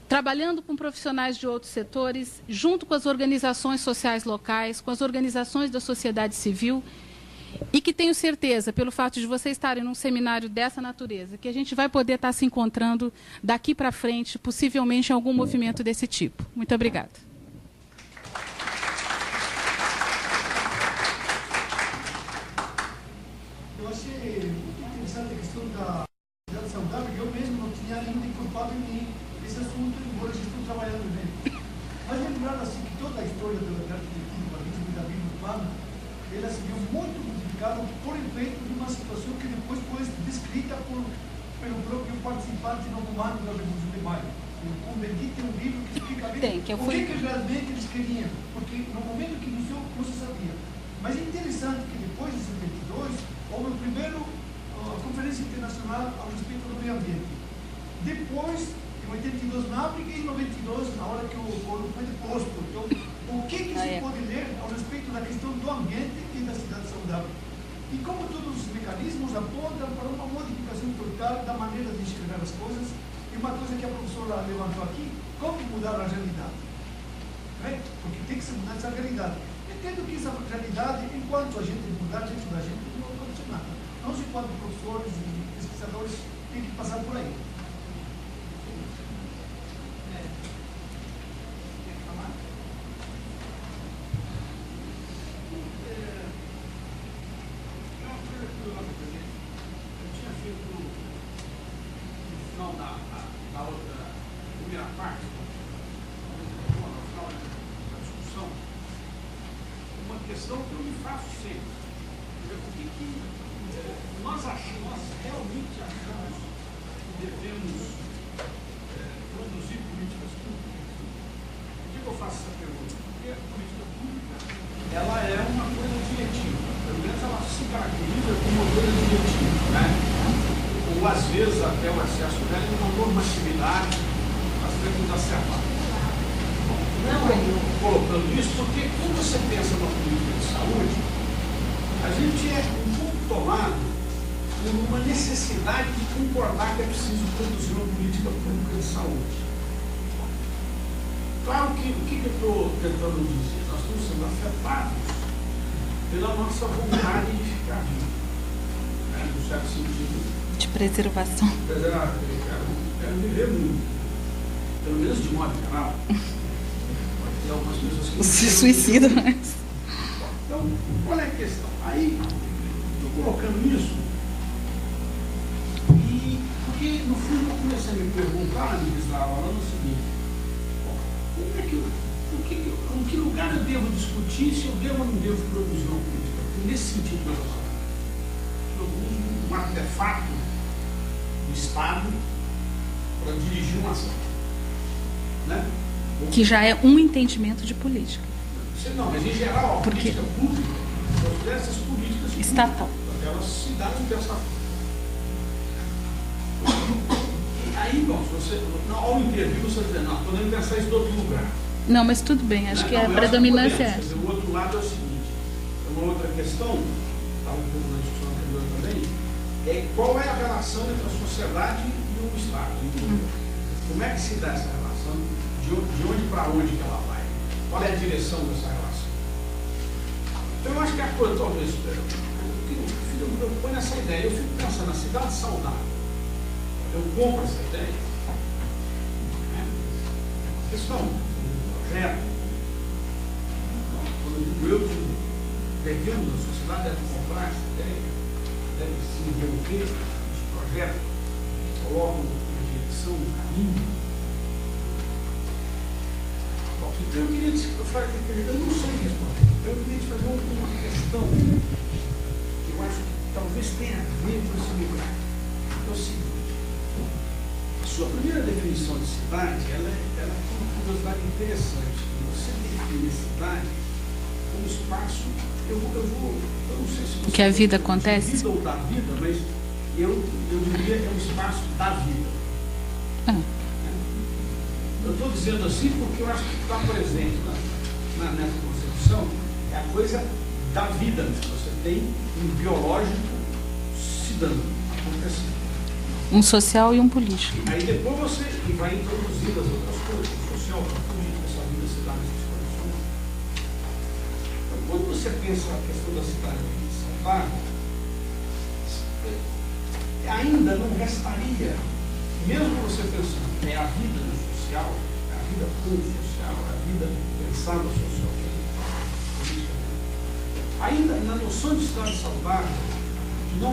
trabalhando com profissionais de outros setores, junto com as organizações sociais locais, com as organizações da sociedade civil, e que tenho certeza, pelo fato de vocês estarem num seminário dessa natureza, que a gente vai poder estar se encontrando daqui para frente, possivelmente em algum movimento desse tipo. Muito obrigada. Eu achei interessante a questão da cidade saudável, que eu mesmo não tinha ainda incorporado em mim esse assunto, embora eu estou trabalhando nele. Mas lembrando assim que toda a história do urbanismo e da vida urbana, ela se viu muito modificada por efeito de uma situação que depois foi descrita pelo próprio participante no comando da Revolução de Maio. O Convendit tem um livro que explica bem o que realmente eles queriam, porque no momento que iniciou não se sabia. Mas é interessante que depois de 72 houve o primeiro Conferência Internacional ao respeito do meio ambiente. Depois, em 82 na África e em 92, na hora que o coro foi deposto. Então, o que se pode ler ao respeito da questão do ambiente e da cidade saudável? E como todos os mecanismos apontam para uma modificação total da maneira de enxergar as coisas, e uma coisa que a professora levantou aqui, como mudar a realidade? Porque tem que se mudar essa realidade. Entendo que essa realidade, enquanto a gente mudar dentro da gente, não vai acontecer nada. Não se enquanto professores e pesquisadores têm que passar por aí. Claro que o que eu estou tentando dizer? Nós estamos sendo afetados pela nossa vontade de ficar vivo, no certo sentido. De preservação. Eu quero viver muito, pelo menos de modo geral. Pode ter algumas pessoas que se suicidam. Então, qual é a questão? Aí, estou colocando isso, e porque no fundo eu comecei a me perguntar, ministra, falando o seguinte: em que lugar eu devo discutir se eu devo ou não devo produzir uma política? Porque nesse sentido eu uso um artefato do Estado para dirigir uma ação. Né? Que já é um entendimento de política. Não, mas em geral, a política pública, essas políticas estatal, elas se dão dessa forma. Aí, bom, se você, ao intervir, você dizer, não, podemos pensar isso de outro lugar. Não, mas tudo bem, acho que a predominância é essa. O outro lado é o seguinte, é uma outra questão, estava um pouco na discussão anterior também, é qual é a relação entre a sociedade e o Estado. Como é que se dá essa relação? De onde para onde que ela vai? Qual é a direção dessa relação? Então, eu acho que a coisa, talvez, eu me preocupo nessa ideia. Eu fico pensando na cidade saudável. Eu compro essa ideia. A questão do projeto, quando eu digo, devemos, a sociedade deve comprar essa ideia, deve se envolver nesse projeto, colocam na direção, no caminho. Então, eu queria dizer, eu não sei responder. Eu queria te fazer uma questão que eu acho que talvez tenha a ver com esse lugar. É o seguinte: a sua primeira definição de cidade, ela tem uma curiosidade interessante. Você define a cidade como espaço. Eu não sei se você que a vida acontece? Vida ou da vida, mas eu diria que é um espaço da vida. Eu estou dizendo assim porque eu acho que está presente nessa concepção é a coisa da vida. Você tem um biológico se dando, acontecer. Um social e um político. Aí depois você vai introduzir as outras coisas, o social, a política, essa vida se dá nessas condições. Então, quando você pensa a questão da cidade saudável, ainda não restaria, mesmo você pensando que é a vida no social, é a vida com o social, é a vida pensada socialmente, politicamente, ainda na noção de cidade saudável, não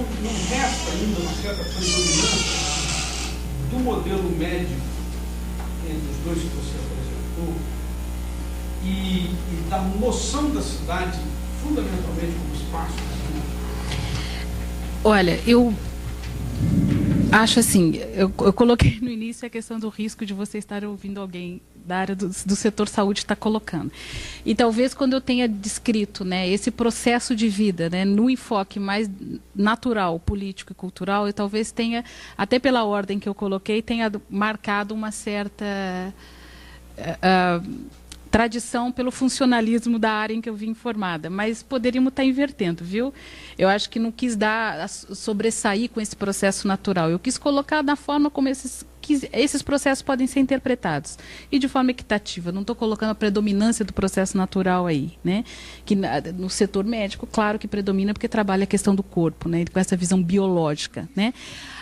resta ainda uma certa predominância do modelo médico entre os dois que você apresentou e da noção da cidade fundamentalmente como espaço da vida. Olha, eu acho assim, eu coloquei no início a questão do risco de você estar ouvindo alguém da área do setor saúde estar colocando. E talvez quando eu tenha descrito, né, esse processo de vida, né, no enfoque mais natural, político e cultural, eu talvez tenha, até pela ordem que eu coloquei, tenha marcado uma certa tradição pelo funcionalismo da área em que eu vim formada, mas poderíamos estar invertendo, viu? Eu acho que não quis sobressair com esse processo natural. Eu quis colocar da forma como esses processos podem ser interpretados e de forma equitativa. Não estou colocando a predominância do processo natural aí, né? Que no setor médico, claro que predomina porque trabalha a questão do corpo, né? Com essa visão biológica, né?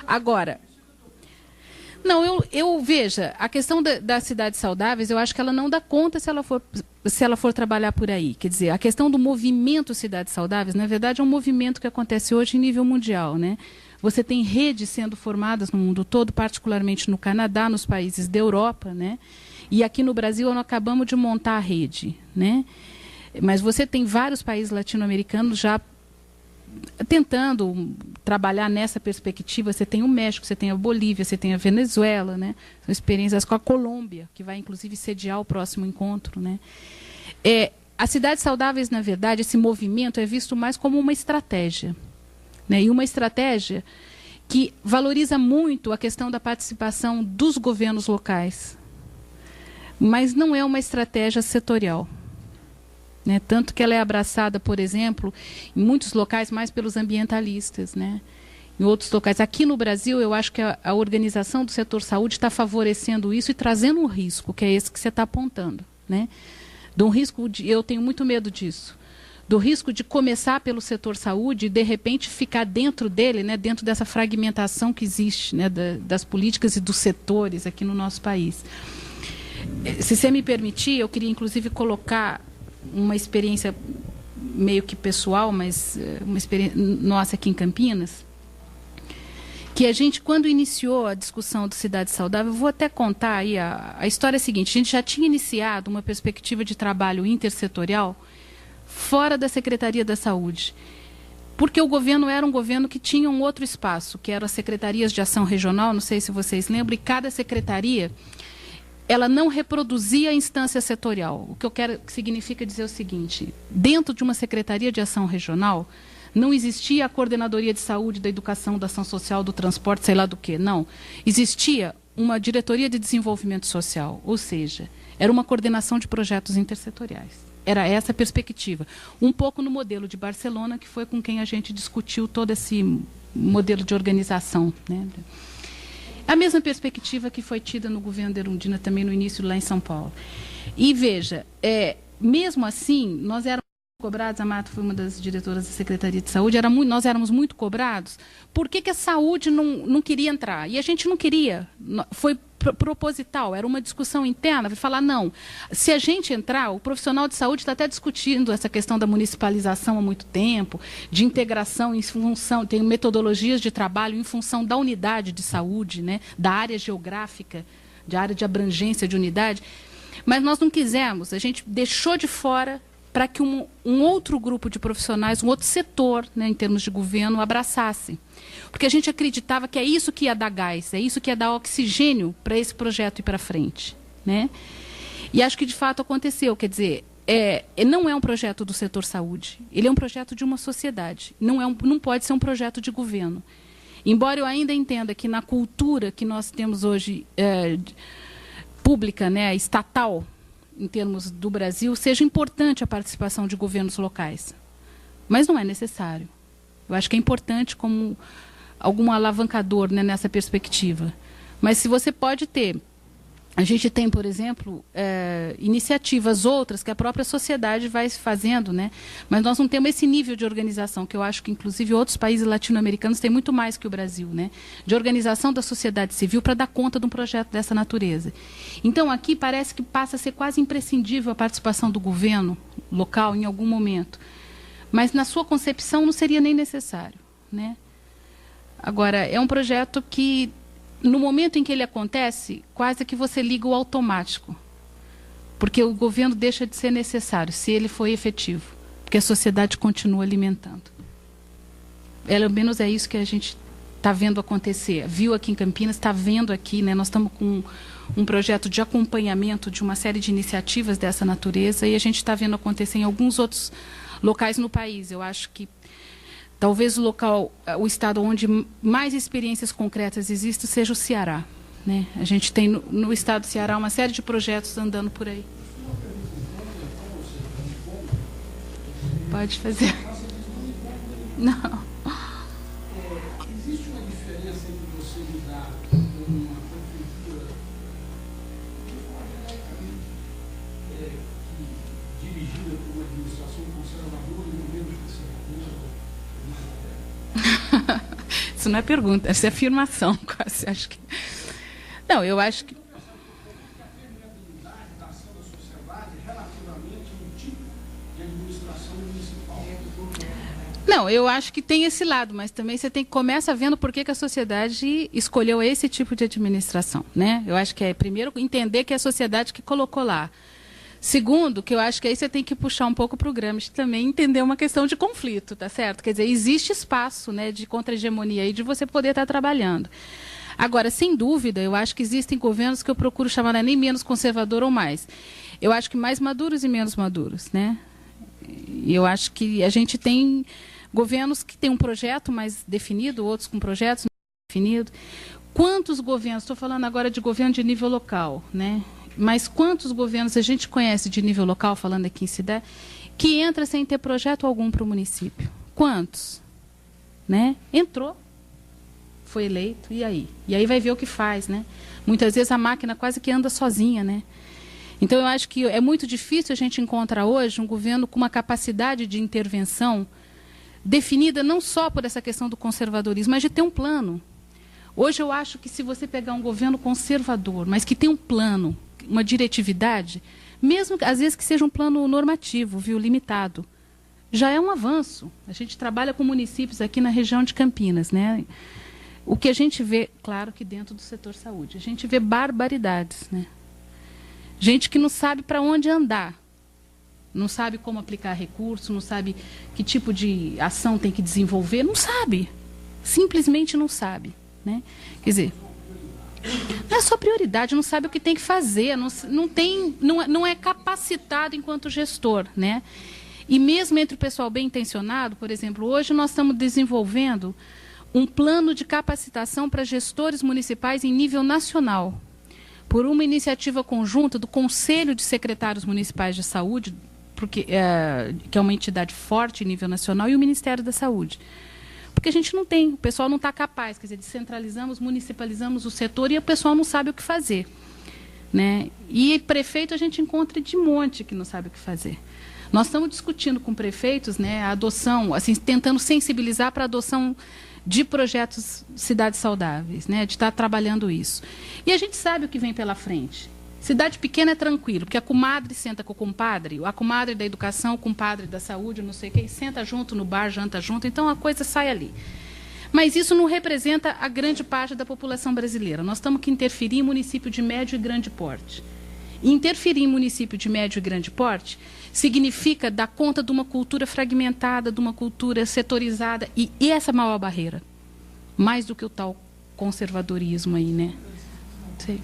Agora, não, veja, a questão das cidades saudáveis, eu acho que ela não dá conta se ela for trabalhar por aí. Quer dizer, a questão do movimento cidades saudáveis, na verdade, é um movimento que acontece hoje em nível mundial, né? Você tem redes sendo formadas no mundo todo, particularmente no Canadá, nos países da Europa, né? E aqui no Brasil nós acabamos de montar a rede, né? Mas você tem vários países latino-americanos já tentando trabalhar nessa perspectiva. Você tem o México, você tem a Bolívia, você tem a Venezuela, né? São experiências com a Colômbia, que vai inclusive sediar o próximo encontro, né? As cidades saudáveis, na verdade, esse movimento é visto mais como uma estratégia, né? E uma estratégia que valoriza muito a questão da participação dos governos locais, mas não é uma estratégia setorial. Né? Tanto que ela é abraçada, por exemplo, em muitos locais mais pelos ambientalistas, né? Em outros locais. Aqui no Brasil, eu acho que a organização do setor saúde está favorecendo isso e trazendo um risco, que é esse que você está apontando, né? Eu tenho muito medo disso. Do risco de começar pelo setor saúde e, de repente, ficar dentro dele, né, dentro dessa fragmentação que existe, né, das políticas e dos setores aqui no nosso país. Se você me permitir, eu queria, inclusive, colocar uma experiência meio que pessoal, mas uma experiência nossa aqui em Campinas, que a gente, quando iniciou a discussão do Cidade Saudável, eu vou até contar aí, a história é a seguinte: a gente já tinha iniciado uma perspectiva de trabalho intersetorial fora da Secretaria da Saúde, porque o governo era um governo que tinha um outro espaço, que eram as secretarias de ação regional, não sei se vocês lembram, e cada secretaria ela não reproduzia a instância setorial. O que eu quero significa dizer o seguinte: dentro de uma secretaria de ação regional, não existia a coordenadoria de saúde, da educação, da ação social, do transporte, sei lá do que, não. Existia uma diretoria de desenvolvimento social, ou seja, era uma coordenação de projetos intersetoriais. Era essa a perspectiva. Um pouco no modelo de Barcelona, que foi com quem a gente discutiu todo esse modelo de organização, né? A mesma perspectiva que foi tida no governo de Erundina também no início lá em São Paulo. E veja, mesmo assim, nós éramos cobrados, a Marta foi uma das diretoras da Secretaria de Saúde, nós éramos muito cobrados. Por que a saúde não queria entrar? E a gente não queria, foi proposital, era uma discussão interna, vai falar, não, se a gente entrar, o profissional de saúde está até discutindo essa questão da municipalização há muito tempo, de integração em função, tem metodologias de trabalho em função da unidade de saúde, né, da área geográfica, de área de abrangência de unidade, mas nós não quisemos, a gente deixou de fora para que um outro grupo de profissionais, um outro setor, né, em termos de governo, abraçasse. Porque a gente acreditava que é isso que ia dar gás, é isso que ia dar oxigênio para esse projeto ir para frente, né? E acho que de fato aconteceu, quer dizer, não é um projeto do setor saúde, ele é um projeto de uma sociedade, não pode ser um projeto de governo. Embora eu ainda entenda que na cultura que nós temos hoje, pública, né, estatal, em termos do Brasil, seja importante a participação de governos locais. Mas não é necessário. Eu acho que é importante como algum alavancador, né, nessa perspectiva. Mas se você pode ter... A gente tem, por exemplo, iniciativas outras que a própria sociedade vai fazendo, né? Mas nós não temos esse nível de organização, que eu acho que, inclusive, outros países latino-americanos têm muito mais que o Brasil, né? De organização da sociedade civil para dar conta de um projeto dessa natureza. Então, aqui parece que passa a ser quase imprescindível a participação do governo local em algum momento. Mas, na sua concepção, não seria nem necessário, né? Agora, é um projeto que... No momento em que ele acontece, quase que você liga o automático. Porque o governo deixa de ser necessário, se ele for efetivo. Porque a sociedade continua alimentando. Pelo menos é isso que a gente está vendo acontecer. Viu aqui em Campinas, está vendo aqui, né? Nós estamos com um projeto de acompanhamento de uma série de iniciativas dessa natureza e a gente está vendo acontecer em alguns outros locais no país. Eu acho que talvez o estado onde mais experiências concretas existem seja o Ceará, né? A gente tem no estado do Ceará uma série de projetos andando por aí. Pode fazer. Não. Existe uma diferença entre você lidar com uma prefeitura dirigida por uma administração conservadora e um governo conservador? Isso não é pergunta, isso é afirmação, quase. Acho que... Não, eu acho que... A permeabilidade da ação da sociedade relativamente ao tipo de administração municipal. Não, eu acho que tem esse lado, mas também você começa vendo por que a sociedade escolheu esse tipo de administração, né? Eu acho que primeiro, entender que é a sociedade que colocou lá. Segundo, que eu acho que aí você tem que puxar um pouco para o Gramsci também, entender uma questão de conflito, tá certo? Quer dizer, existe espaço, né, de contra-hegemonia aí, de você poder estar trabalhando. Agora, sem dúvida, eu acho que existem governos que eu procuro chamar nem menos conservador ou mais. Eu acho que mais maduros e menos maduros, né? E eu acho que a gente tem governos que têm um projeto mais definido, outros com projetos mais definidos. Quantos governos, estou falando agora de governo de nível local, né? Mas quantos governos a gente conhece de nível local, falando aqui em cidade, que entra sem ter projeto algum para o município? Quantos? Né? Entrou, foi eleito, e aí? E aí vai ver o que faz, né? Muitas vezes a máquina quase que anda sozinha, né? Então eu acho que é muito difícil a gente encontrar hoje um governo com uma capacidade de intervenção definida não só por essa questão do conservadorismo, mas de ter um plano. Hoje eu acho que se você pegar um governo conservador, mas que tem um plano, uma diretividade, mesmo às vezes que seja um plano normativo, viu, limitado, já é um avanço. A gente trabalha com municípios aqui na região de Campinas, né? O que a gente vê, claro que dentro do setor saúde, a gente vê barbaridades, né? Gente que não sabe para onde andar, não sabe como aplicar recurso, não sabe que tipo de ação tem que desenvolver, não sabe, simplesmente não sabe, né? Quer dizer, não é só prioridade, não sabe o que tem que fazer, não é capacitado enquanto gestor, né? E mesmo entre o pessoal bem intencionado, por exemplo, hoje nós estamos desenvolvendo um plano de capacitação para gestores municipais em nível nacional, por uma iniciativa conjunta do Conselho de Secretários Municipais de Saúde, que é uma entidade forte em nível nacional, e o Ministério da Saúde. Porque a gente não tem, o pessoal não está capaz, quer dizer, descentralizamos, municipalizamos o setor e o pessoal não sabe o que fazer, né? E prefeito a gente encontra de monte que não sabe o que fazer. Nós estamos discutindo com prefeitos, né, a adoção, assim, tentando sensibilizar para a adoção de projetos cidades saudáveis, né, de estar trabalhando isso. E a gente sabe o que vem pela frente. Cidade pequena é tranquilo, porque a comadre senta com o compadre, a comadre da educação, o compadre da saúde, não sei quem, senta junto no bar, janta junto, então a coisa sai ali. Mas isso não representa a grande parte da população brasileira. Nós temos que interferir em município de médio e grande porte. E interferir em município de médio e grande porte significa dar conta de uma cultura fragmentada, de uma cultura setorizada, e essa é a maior barreira. Mais do que o tal conservadorismo aí, né? Sei.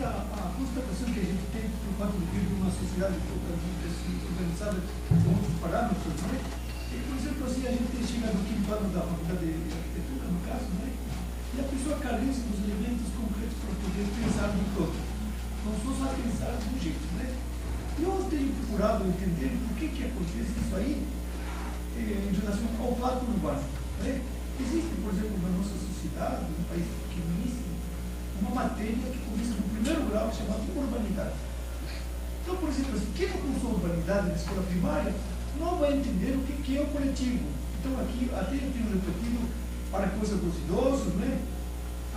A constatação que a gente tem por fato de vir de uma sociedade totalmente organizada com outros parâmetros, não é? E, por exemplo, assim, a gente chega no quinto ano da faculdade de arquitetura, no caso, não é? E a pessoa carece dos elementos concretos para poder pensar no todo. Não só pensar do jeito, né? E eu tenho procurado entender por que acontece isso aí em relação ao fato urbano. Né? Existe, por exemplo, na nossa sociedade, num país pequeníssimo, uma matéria que começa no primeiro grau chamada urbanidade. Então, por exemplo, assim, quem não cursou urbanidade na escola primária não vai entender o que é o coletivo. Então, aqui, até eu tenho repetido para coisa dos idosos, né?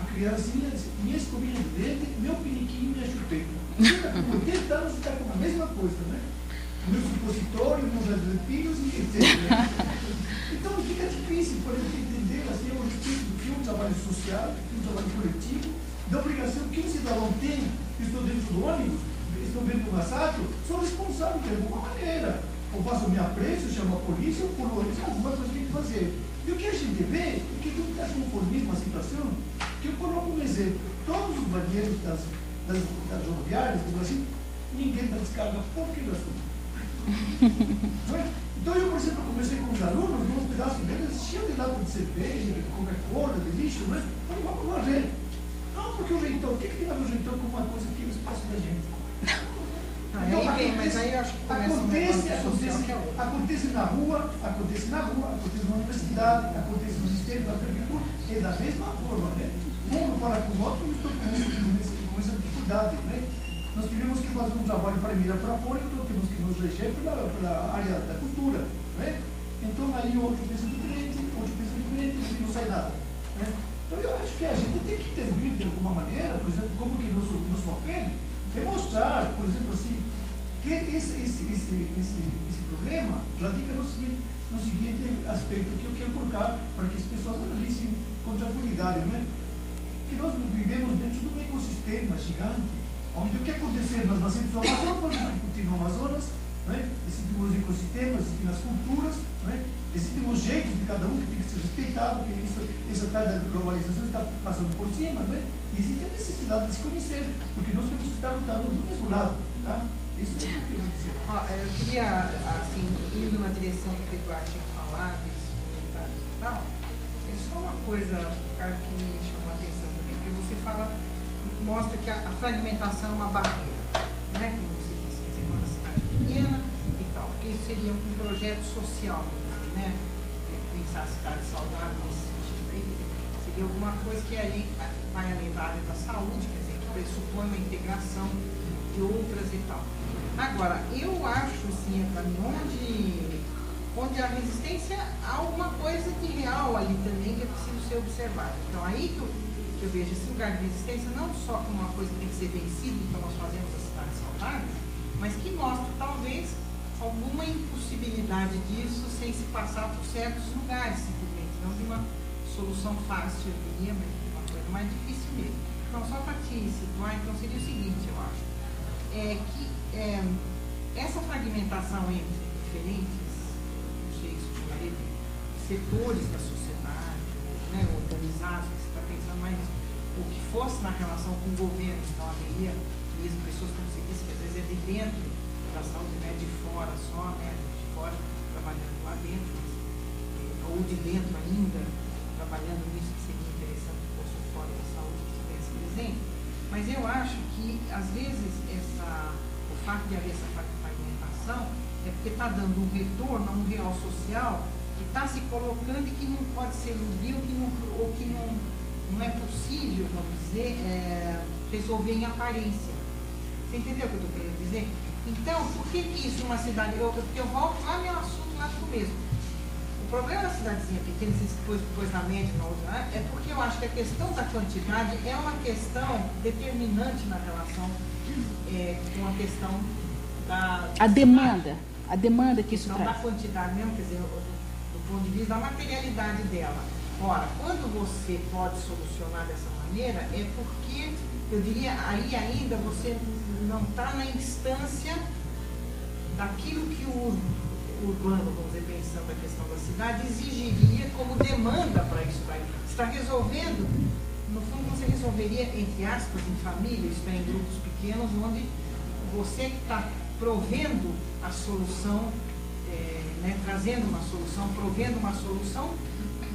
A criancinha diz, minha escovinha de dente, meu piniquinho e minha chupeta. Com 80 anos está com a mesma coisa, né? Meu supositório, meus arrepios e etc. Então, fica difícil para gente entender assim, o respeito do que é um trabalho social, um trabalho coletivo, da obrigação que o cidadão tem, estou dentro do ônibus, estou dentro do assalto, sou responsável de alguma maneira. Ou faço minha preço, chamo a polícia, ou por alguma coisa tem que fazer. E o que a gente vê é que tudo está conformismo a situação, que eu coloco um exemplo. Todos os banheiros das rodoviárias do Brasil, ninguém dá descarga porque do assunto. Então eu, por exemplo, comecei com os alunos, num pedaço deles, cheio de lata de cerveja, de Coca-Cola, de lixo, né? Falei, vamos varrer. Não, porque o jeitão, o que tem a ver o jeitão com uma coisa que é o espaço da gente? Então, mas aí eu acho que acontece na rua, acontece na universidade, acontece no sistema da prefeitura, é da mesma forma, né? Um fala com o outro, eu estou com essa dificuldade, né? Nós tivemos que fazer um trabalho para mirar para fora, então temos que nos reger pela área da cultura, né? Então aí outro pensa diferente, e não sai nada, né? Então eu acho que a gente tem que intervir de alguma maneira, por exemplo, como que nosso papel é mostrar, por exemplo, assim, que esse problema radica no seguinte aspecto que eu quero colocar para que as pessoas analisem com tranquilidade, né? Que nós vivemos dentro de um ecossistema gigante, onde o que acontecer nas nascentes do Amazonas pode repercutir no Amazonas, né? Existem os ecossistemas, existem as culturas, né? Existem os jeitos de cada um que tem que ser respeitado, que essa tal da globalização está passando por cima, né? E existe a necessidade de se conhecer, porque nós temos que estar lutando do mesmo lado, tá? Isso é o que eu queria dizer. Eu queria, assim, indo na direção do que o Eduardo tinha falado, desses comentários e tal, é só uma coisa, cara, que me chamou a atenção também, porque você mostra que a fragmentação é uma barreira, né? Como você disse, quer dizer, uma cidade pequena e tal, porque isso seria um projeto social, né? Pensar a cidade saudável nesse sentido aí, seria alguma coisa que aí vai além da área da saúde, quer dizer, que pressupõe uma integração de outras e tal. Agora, eu acho, assim, para mim, onde a resistência, há alguma coisa de real ali também que é preciso ser observado. Então, aí que eu vejo esse lugar de resistência não só como uma coisa que tem que ser vencida, então nós fazemos a cidade saudável, mas que mostra, talvez, alguma impossibilidade disso sem se passar por certos lugares, simplesmente, não de uma solução fácil, eu diria, mas de uma coisa mais difícil mesmo. Então, só para te situar, então seria o seguinte, eu acho, essa fragmentação entre diferentes, não sei se chamaria de setores da sociedade, né, organizados, que você está pensando mais, o que fosse na relação com o governo, então haveria mesmo pessoas, como você disse, que às vezes é de dentro da saúde, né, de fora só, né, de fora trabalhando lá dentro, ou de dentro ainda, trabalhando nisso que seria interessante que fosse fora da saúde, que estivesse presente. Mas eu acho que, às vezes, o fato de haver essa fragmentação é porque está dando um retorno a um real social que está se colocando e que não pode ser iludido, ou que não é possível, vamos dizer, resolver em aparência. Você entendeu o que eu estou querendo dizer? Então, por que isso uma cidade... Porque eu volto lá no meu assunto lá no começo. O problema da cidadezinha pequena, depois na média, na outra, é porque eu acho que a questão da quantidade é uma questão determinante na relação com a questão da... A demanda que isso traz. Da quantidade mesmo, quer dizer, do ponto de vista da materialidade dela. Ora, quando você pode solucionar dessa maneira, é porque, eu diria, aí ainda você não está na instância daquilo que o urbano, vamos dizer, pensando a questão da cidade, exigiria como demanda para isso daí. Você está resolvendo, no fundo você resolveria, entre aspas, em família, isso é, em grupos pequenos, onde você está provendo a solução, né, trazendo uma solução, provendo uma solução,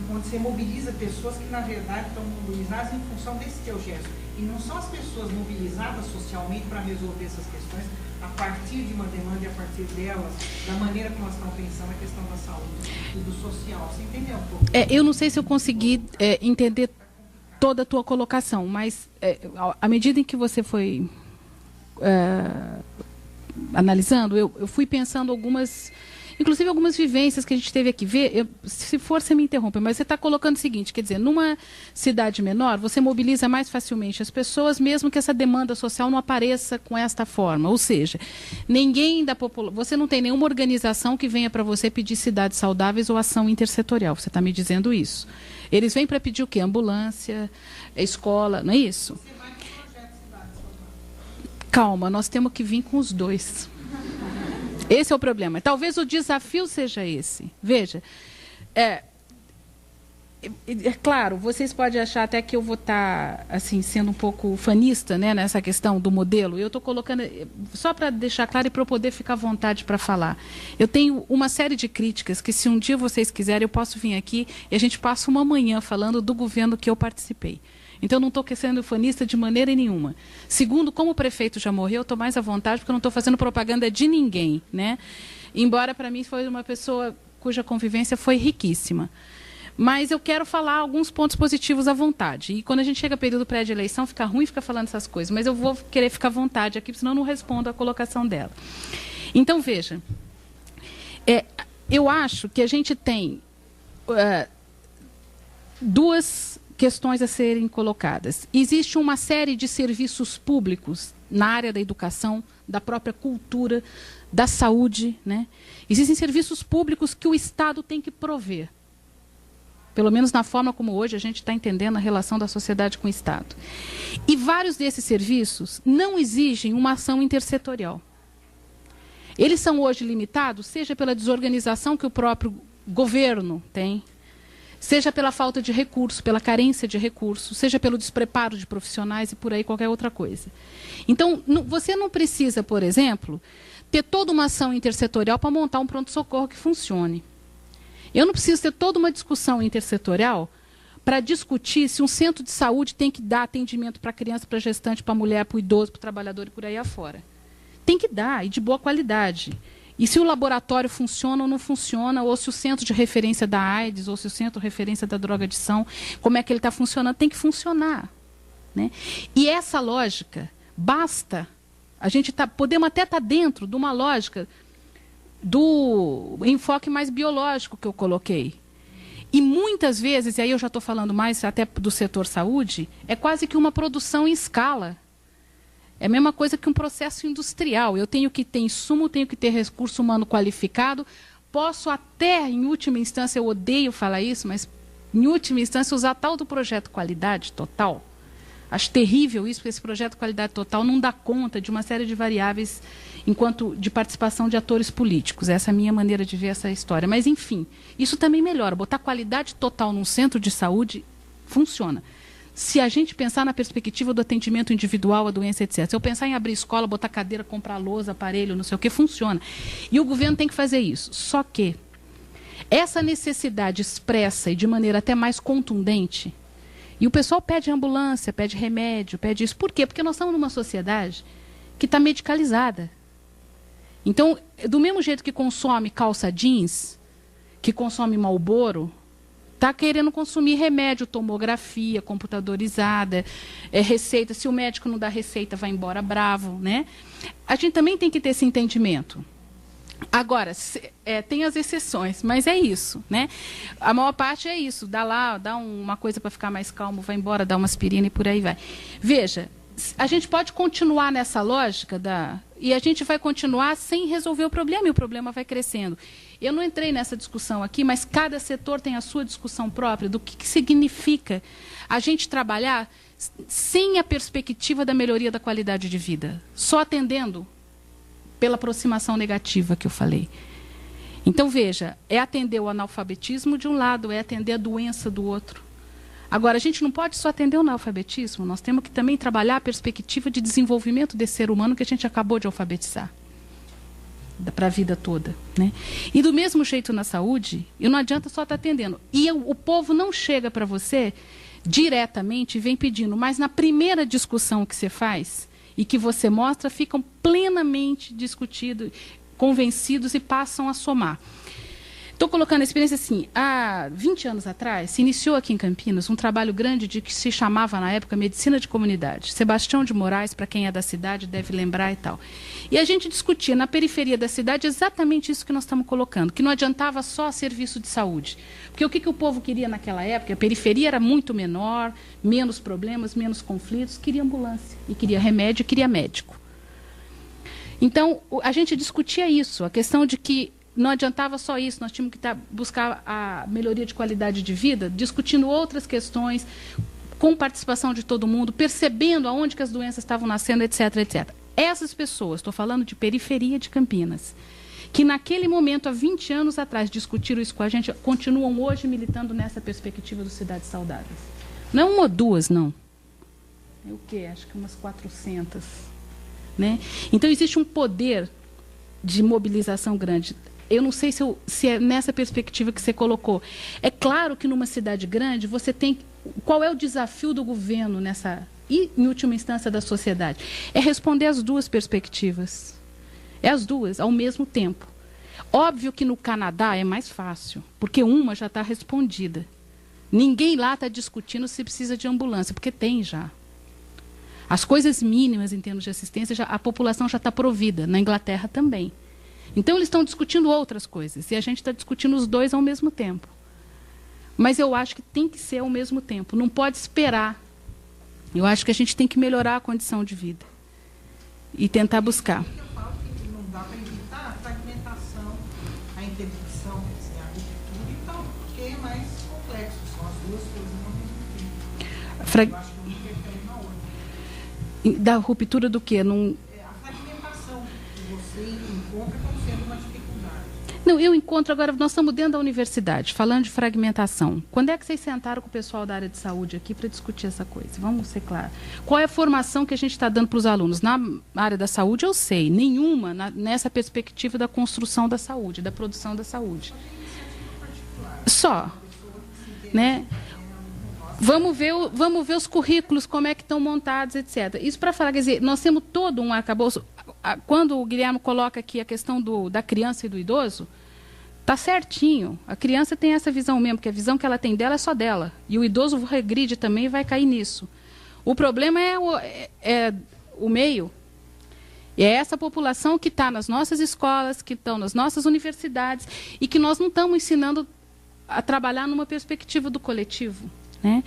onde você mobiliza pessoas que, na verdade, estão mobilizadas em função desse teu gesto. E não são as pessoas mobilizadas socialmente para resolver essas questões a partir de uma demanda e a partir delas, da maneira como elas estão pensando a questão da saúde e do social. Você entendeu um pouco? Eu não sei se eu consegui entender toda a tua colocação, mas à medida em que você foi analisando, eu fui pensando inclusive algumas vivências que a gente teve aqui. Se for, você me interrompe, mas você está colocando o seguinte, quer dizer, numa cidade menor, você mobiliza mais facilmente as pessoas, mesmo que essa demanda social não apareça com esta forma. Ou seja, ninguém da população, você não tem nenhuma organização que venha para você pedir cidades saudáveis ou ação intersetorial. Você está me dizendo isso. Eles vêm para pedir o quê? Ambulância, escola, não é isso? Você vai no projeto Cidade Saudável. Calma, nós temos que vir com os dois. Esse é o problema. Talvez o desafio seja esse. Veja, é claro, vocês podem achar até que eu vou estar assim, sendo um pouco fanista, né, nessa questão do modelo. Eu estou colocando, só para deixar claro e para eu poder ficar à vontade para falar. Eu tenho uma série de críticas que, se um dia vocês quiserem, eu posso vir aqui e a gente passa uma manhã falando do governo que eu participei. Então, eu não estou sendo fanista de maneira nenhuma. Segundo, como o prefeito já morreu, eu estou mais à vontade, porque eu não estou fazendo propaganda de ninguém, né? Embora, para mim, foi uma pessoa cuja convivência foi riquíssima. Mas eu quero falar alguns pontos positivos à vontade. E quando a gente chega ao período pré-de-eleição, fica ruim ficar falando essas coisas. Mas eu vou querer ficar à vontade aqui, senão eu não respondo à colocação dela. Então, veja. Eu acho que a gente tem duas questões a serem colocadas. Existe uma série de serviços públicos na área da educação, da própria cultura, da saúde, né? Existem serviços públicos que o Estado tem que prover. Pelo menos na forma como hoje a gente está entendendo a relação da sociedade com o Estado. E vários desses serviços não exigem uma ação intersetorial. Eles são hoje limitados, seja pela desorganização que o próprio governo tem, seja pela falta de recurso, pela carência de recursos, seja pelo despreparo de profissionais e por aí qualquer outra coisa. Então, você não precisa, por exemplo, ter toda uma ação intersetorial para montar um pronto-socorro que funcione. Eu não preciso ter toda uma discussão intersetorial para discutir se um centro de saúde tem que dar atendimento para criança, para gestante, para mulher, para o idoso, para o trabalhador e por aí afora. Tem que dar, e de boa qualidade. E se o laboratório funciona ou não funciona, ou se o centro de referência da AIDS, ou se o centro de referência da drogadição, como é que ele está funcionando, tem que funcionar, né? E essa lógica, basta, podemos até estar dentro de uma lógica do enfoque mais biológico que eu coloquei. E muitas vezes, e aí eu já estou falando mais até do setor saúde, é quase que uma produção em escala. É a mesma coisa que um processo industrial. Eu tenho que ter insumo, tenho que ter recurso humano qualificado. Posso até, em última instância, eu odeio falar isso, mas em última instância usar tal do projeto qualidade total. Acho terrível isso, porque esse projeto qualidade total não dá conta de uma série de variáveis enquanto de participação de atores políticos. Essa é a minha maneira de ver essa história. Mas, enfim, isso também melhora. Botar qualidade total num centro de saúde funciona. Se a gente pensar na perspectiva do atendimento individual, a doença, etc. Se eu pensar em abrir escola, botar cadeira, comprar lousa, aparelho, não sei o que, funciona. E o governo tem que fazer isso. Só que essa necessidade expressa e de maneira até mais contundente, e o pessoal pede ambulância, pede remédio, pede isso. Por quê? Porque nós estamos numa sociedade que está medicalizada. Então, do mesmo jeito que consome calça jeans, que consome Marlboro, está querendo consumir remédio, tomografia, computadorizada, receita. Se o médico não dá receita, vai embora bravo, né? A gente também tem que ter esse entendimento. Agora, tem as exceções, mas é isso, né? A maior parte é isso. Dá uma coisa para ficar mais calmo, vai embora, dá uma aspirina e por aí vai. Veja, a gente pode continuar nessa lógica e a gente vai continuar sem resolver o problema, e o problema vai crescendo. Eu não entrei nessa discussão aqui, mas cada setor tem a sua discussão própria do que significa a gente trabalhar sem a perspectiva da melhoria da qualidade de vida, só atendendo pela aproximação negativa que eu falei. Então, veja, é atender o analfabetismo de um lado, é atender a doença do outro. Agora, a gente não pode só atender o analfabetismo, nós temos que também trabalhar a perspectiva de desenvolvimento desse ser humano que a gente acabou de alfabetizar para a vida toda, né? E do mesmo jeito na saúde, e não adianta só estar atendendo. E o povo não chega para você diretamente vem pedindo, mas na primeira discussão que você faz e que você mostra, ficam plenamente discutidos, convencidos e passam a somar. Estou colocando a experiência assim, há 20 anos atrás, se iniciou aqui em Campinas um trabalho grande de que se chamava na época Medicina de Comunidade. Sebastião de Moraes, para quem é da cidade, deve lembrar e tal. E a gente discutia na periferia da cidade exatamente isso que nós estamos colocando, que não adiantava só serviço de saúde. Porque o que o povo queria naquela época? A periferia era muito menor, menos problemas, menos conflitos, queria ambulância, e queria remédio, e queria médico. Então, a gente discutia isso, a questão de que não adiantava só isso, nós tínhamos que buscar a melhoria de qualidade de vida, discutindo outras questões, com participação de todo mundo, percebendo aonde que as doenças estavam nascendo, etc, etc. Essas pessoas, estou falando de periferia de Campinas, que naquele momento, há 20 anos atrás, discutiram isso com a gente, continuam hoje militando nessa perspectiva dos Cidades Saudáveis. Não é uma ou duas, não. É o quê? Acho que umas 400. Né? Então, existe um poder de mobilização grande. Eu não sei se é nessa perspectiva que você colocou. É claro que numa cidade grande, você tem... Qual é o desafio do governo nessa... E, em última instância, da sociedade? É responder às duas perspectivas. É as duas, ao mesmo tempo. Óbvio que no Canadá é mais fácil, porque uma já está respondida. Ninguém lá está discutindo se precisa de ambulância, porque tem já. As coisas mínimas em termos de assistência, a população já está provida. Na Inglaterra também. Então, eles estão discutindo outras coisas, e a gente está discutindo os dois ao mesmo tempo. Mas eu acho que tem que ser ao mesmo tempo, não pode esperar. Eu acho que a gente tem que melhorar a condição de vida e tentar buscar. Eu falo que não dá para evitar a fragmentação, a interdicção, a ruptura e tal, porque é mais complexo, são as duas coisas ao mesmo tempo. Eu acho que um interfere na outra. Da ruptura do quê? A fragmentação que você encontra como sendo uma dificuldade. Não, eu encontro agora, nós estamos dentro da universidade, falando de fragmentação. Quando é que vocês sentaram com o pessoal da área de saúde aqui para discutir essa coisa? Vamos ser claros. Qual é a formação que a gente está dando para os alunos? Na área da saúde, eu sei. Nenhuma nessa perspectiva da construção da saúde, da produção da saúde. Só. Né? Vamos ver os currículos, como é que estão montados, etc. Isso para falar, quer dizer, nós temos todo um arcabouço. Quando o Guilherme coloca aqui a questão da criança e do idoso, está certinho. A criança tem essa visão mesmo, porque a visão que ela tem dela é só dela. E o idoso regride também e vai cair nisso. O problema é o meio. E é essa população que está nas nossas escolas, que estão nas nossas universidades, e que nós não estamos ensinando a trabalhar numa perspectiva do coletivo. Né?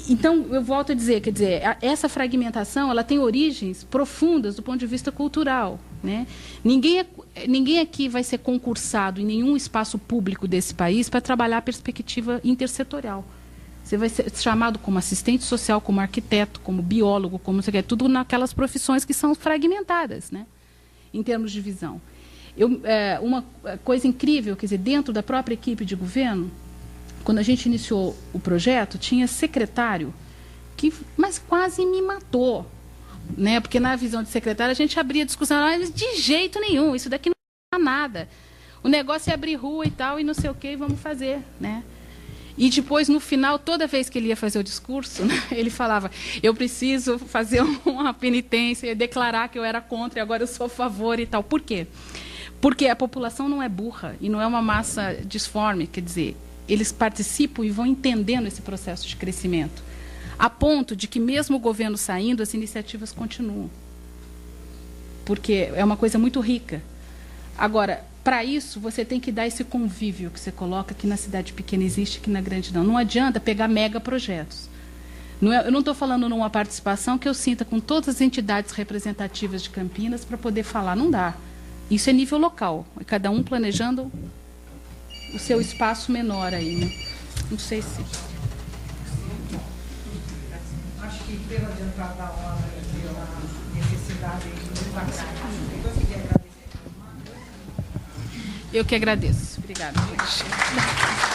Então, eu volto a dizer, quer dizer, essa fragmentação ela tem origens profundas do ponto de vista cultural. Né? Ninguém aqui vai ser concursado em nenhum espaço público desse país para trabalhar a perspectiva intersetorial. Você vai ser chamado como assistente social, como arquiteto, como biólogo, como você quer, tudo naquelas profissões que são fragmentadas, né? Em termos de visão. Uma coisa incrível, quer dizer, dentro da própria equipe de governo, quando a gente iniciou o projeto, tinha secretário mas quase me matou, né? Porque na visão de secretário a gente abria discussão, de jeito nenhum, isso daqui não dá nada. O negócio é abrir rua e tal, e não sei o que, vamos fazer, né? E depois, no final, toda vez que ele ia fazer o discurso, né, ele falava, eu preciso fazer uma penitência e declarar que eu era contra e agora eu sou a favor e tal. Por quê? Porque a população não é burra e não é uma massa disforme, quer dizer, eles participam e vão entendendo esse processo de crescimento, a ponto de que mesmo o governo saindo, as iniciativas continuam. Porque é uma coisa muito rica. Agora, para isso, você tem que dar esse convívio que você coloca, que na cidade pequena existe, que na grande não. Não adianta pegar mega projetos. Eu não estou falando numa participação que eu sinta com todas as entidades representativas de Campinas para poder falar. Não dá. Isso é nível local. Cada um planejando o seu espaço menor aí, né? Não sei se... Acho que pela adiantada da hora e pela necessidade de devagar, eu queria agradecer. Eu que agradeço. Obrigada, gente.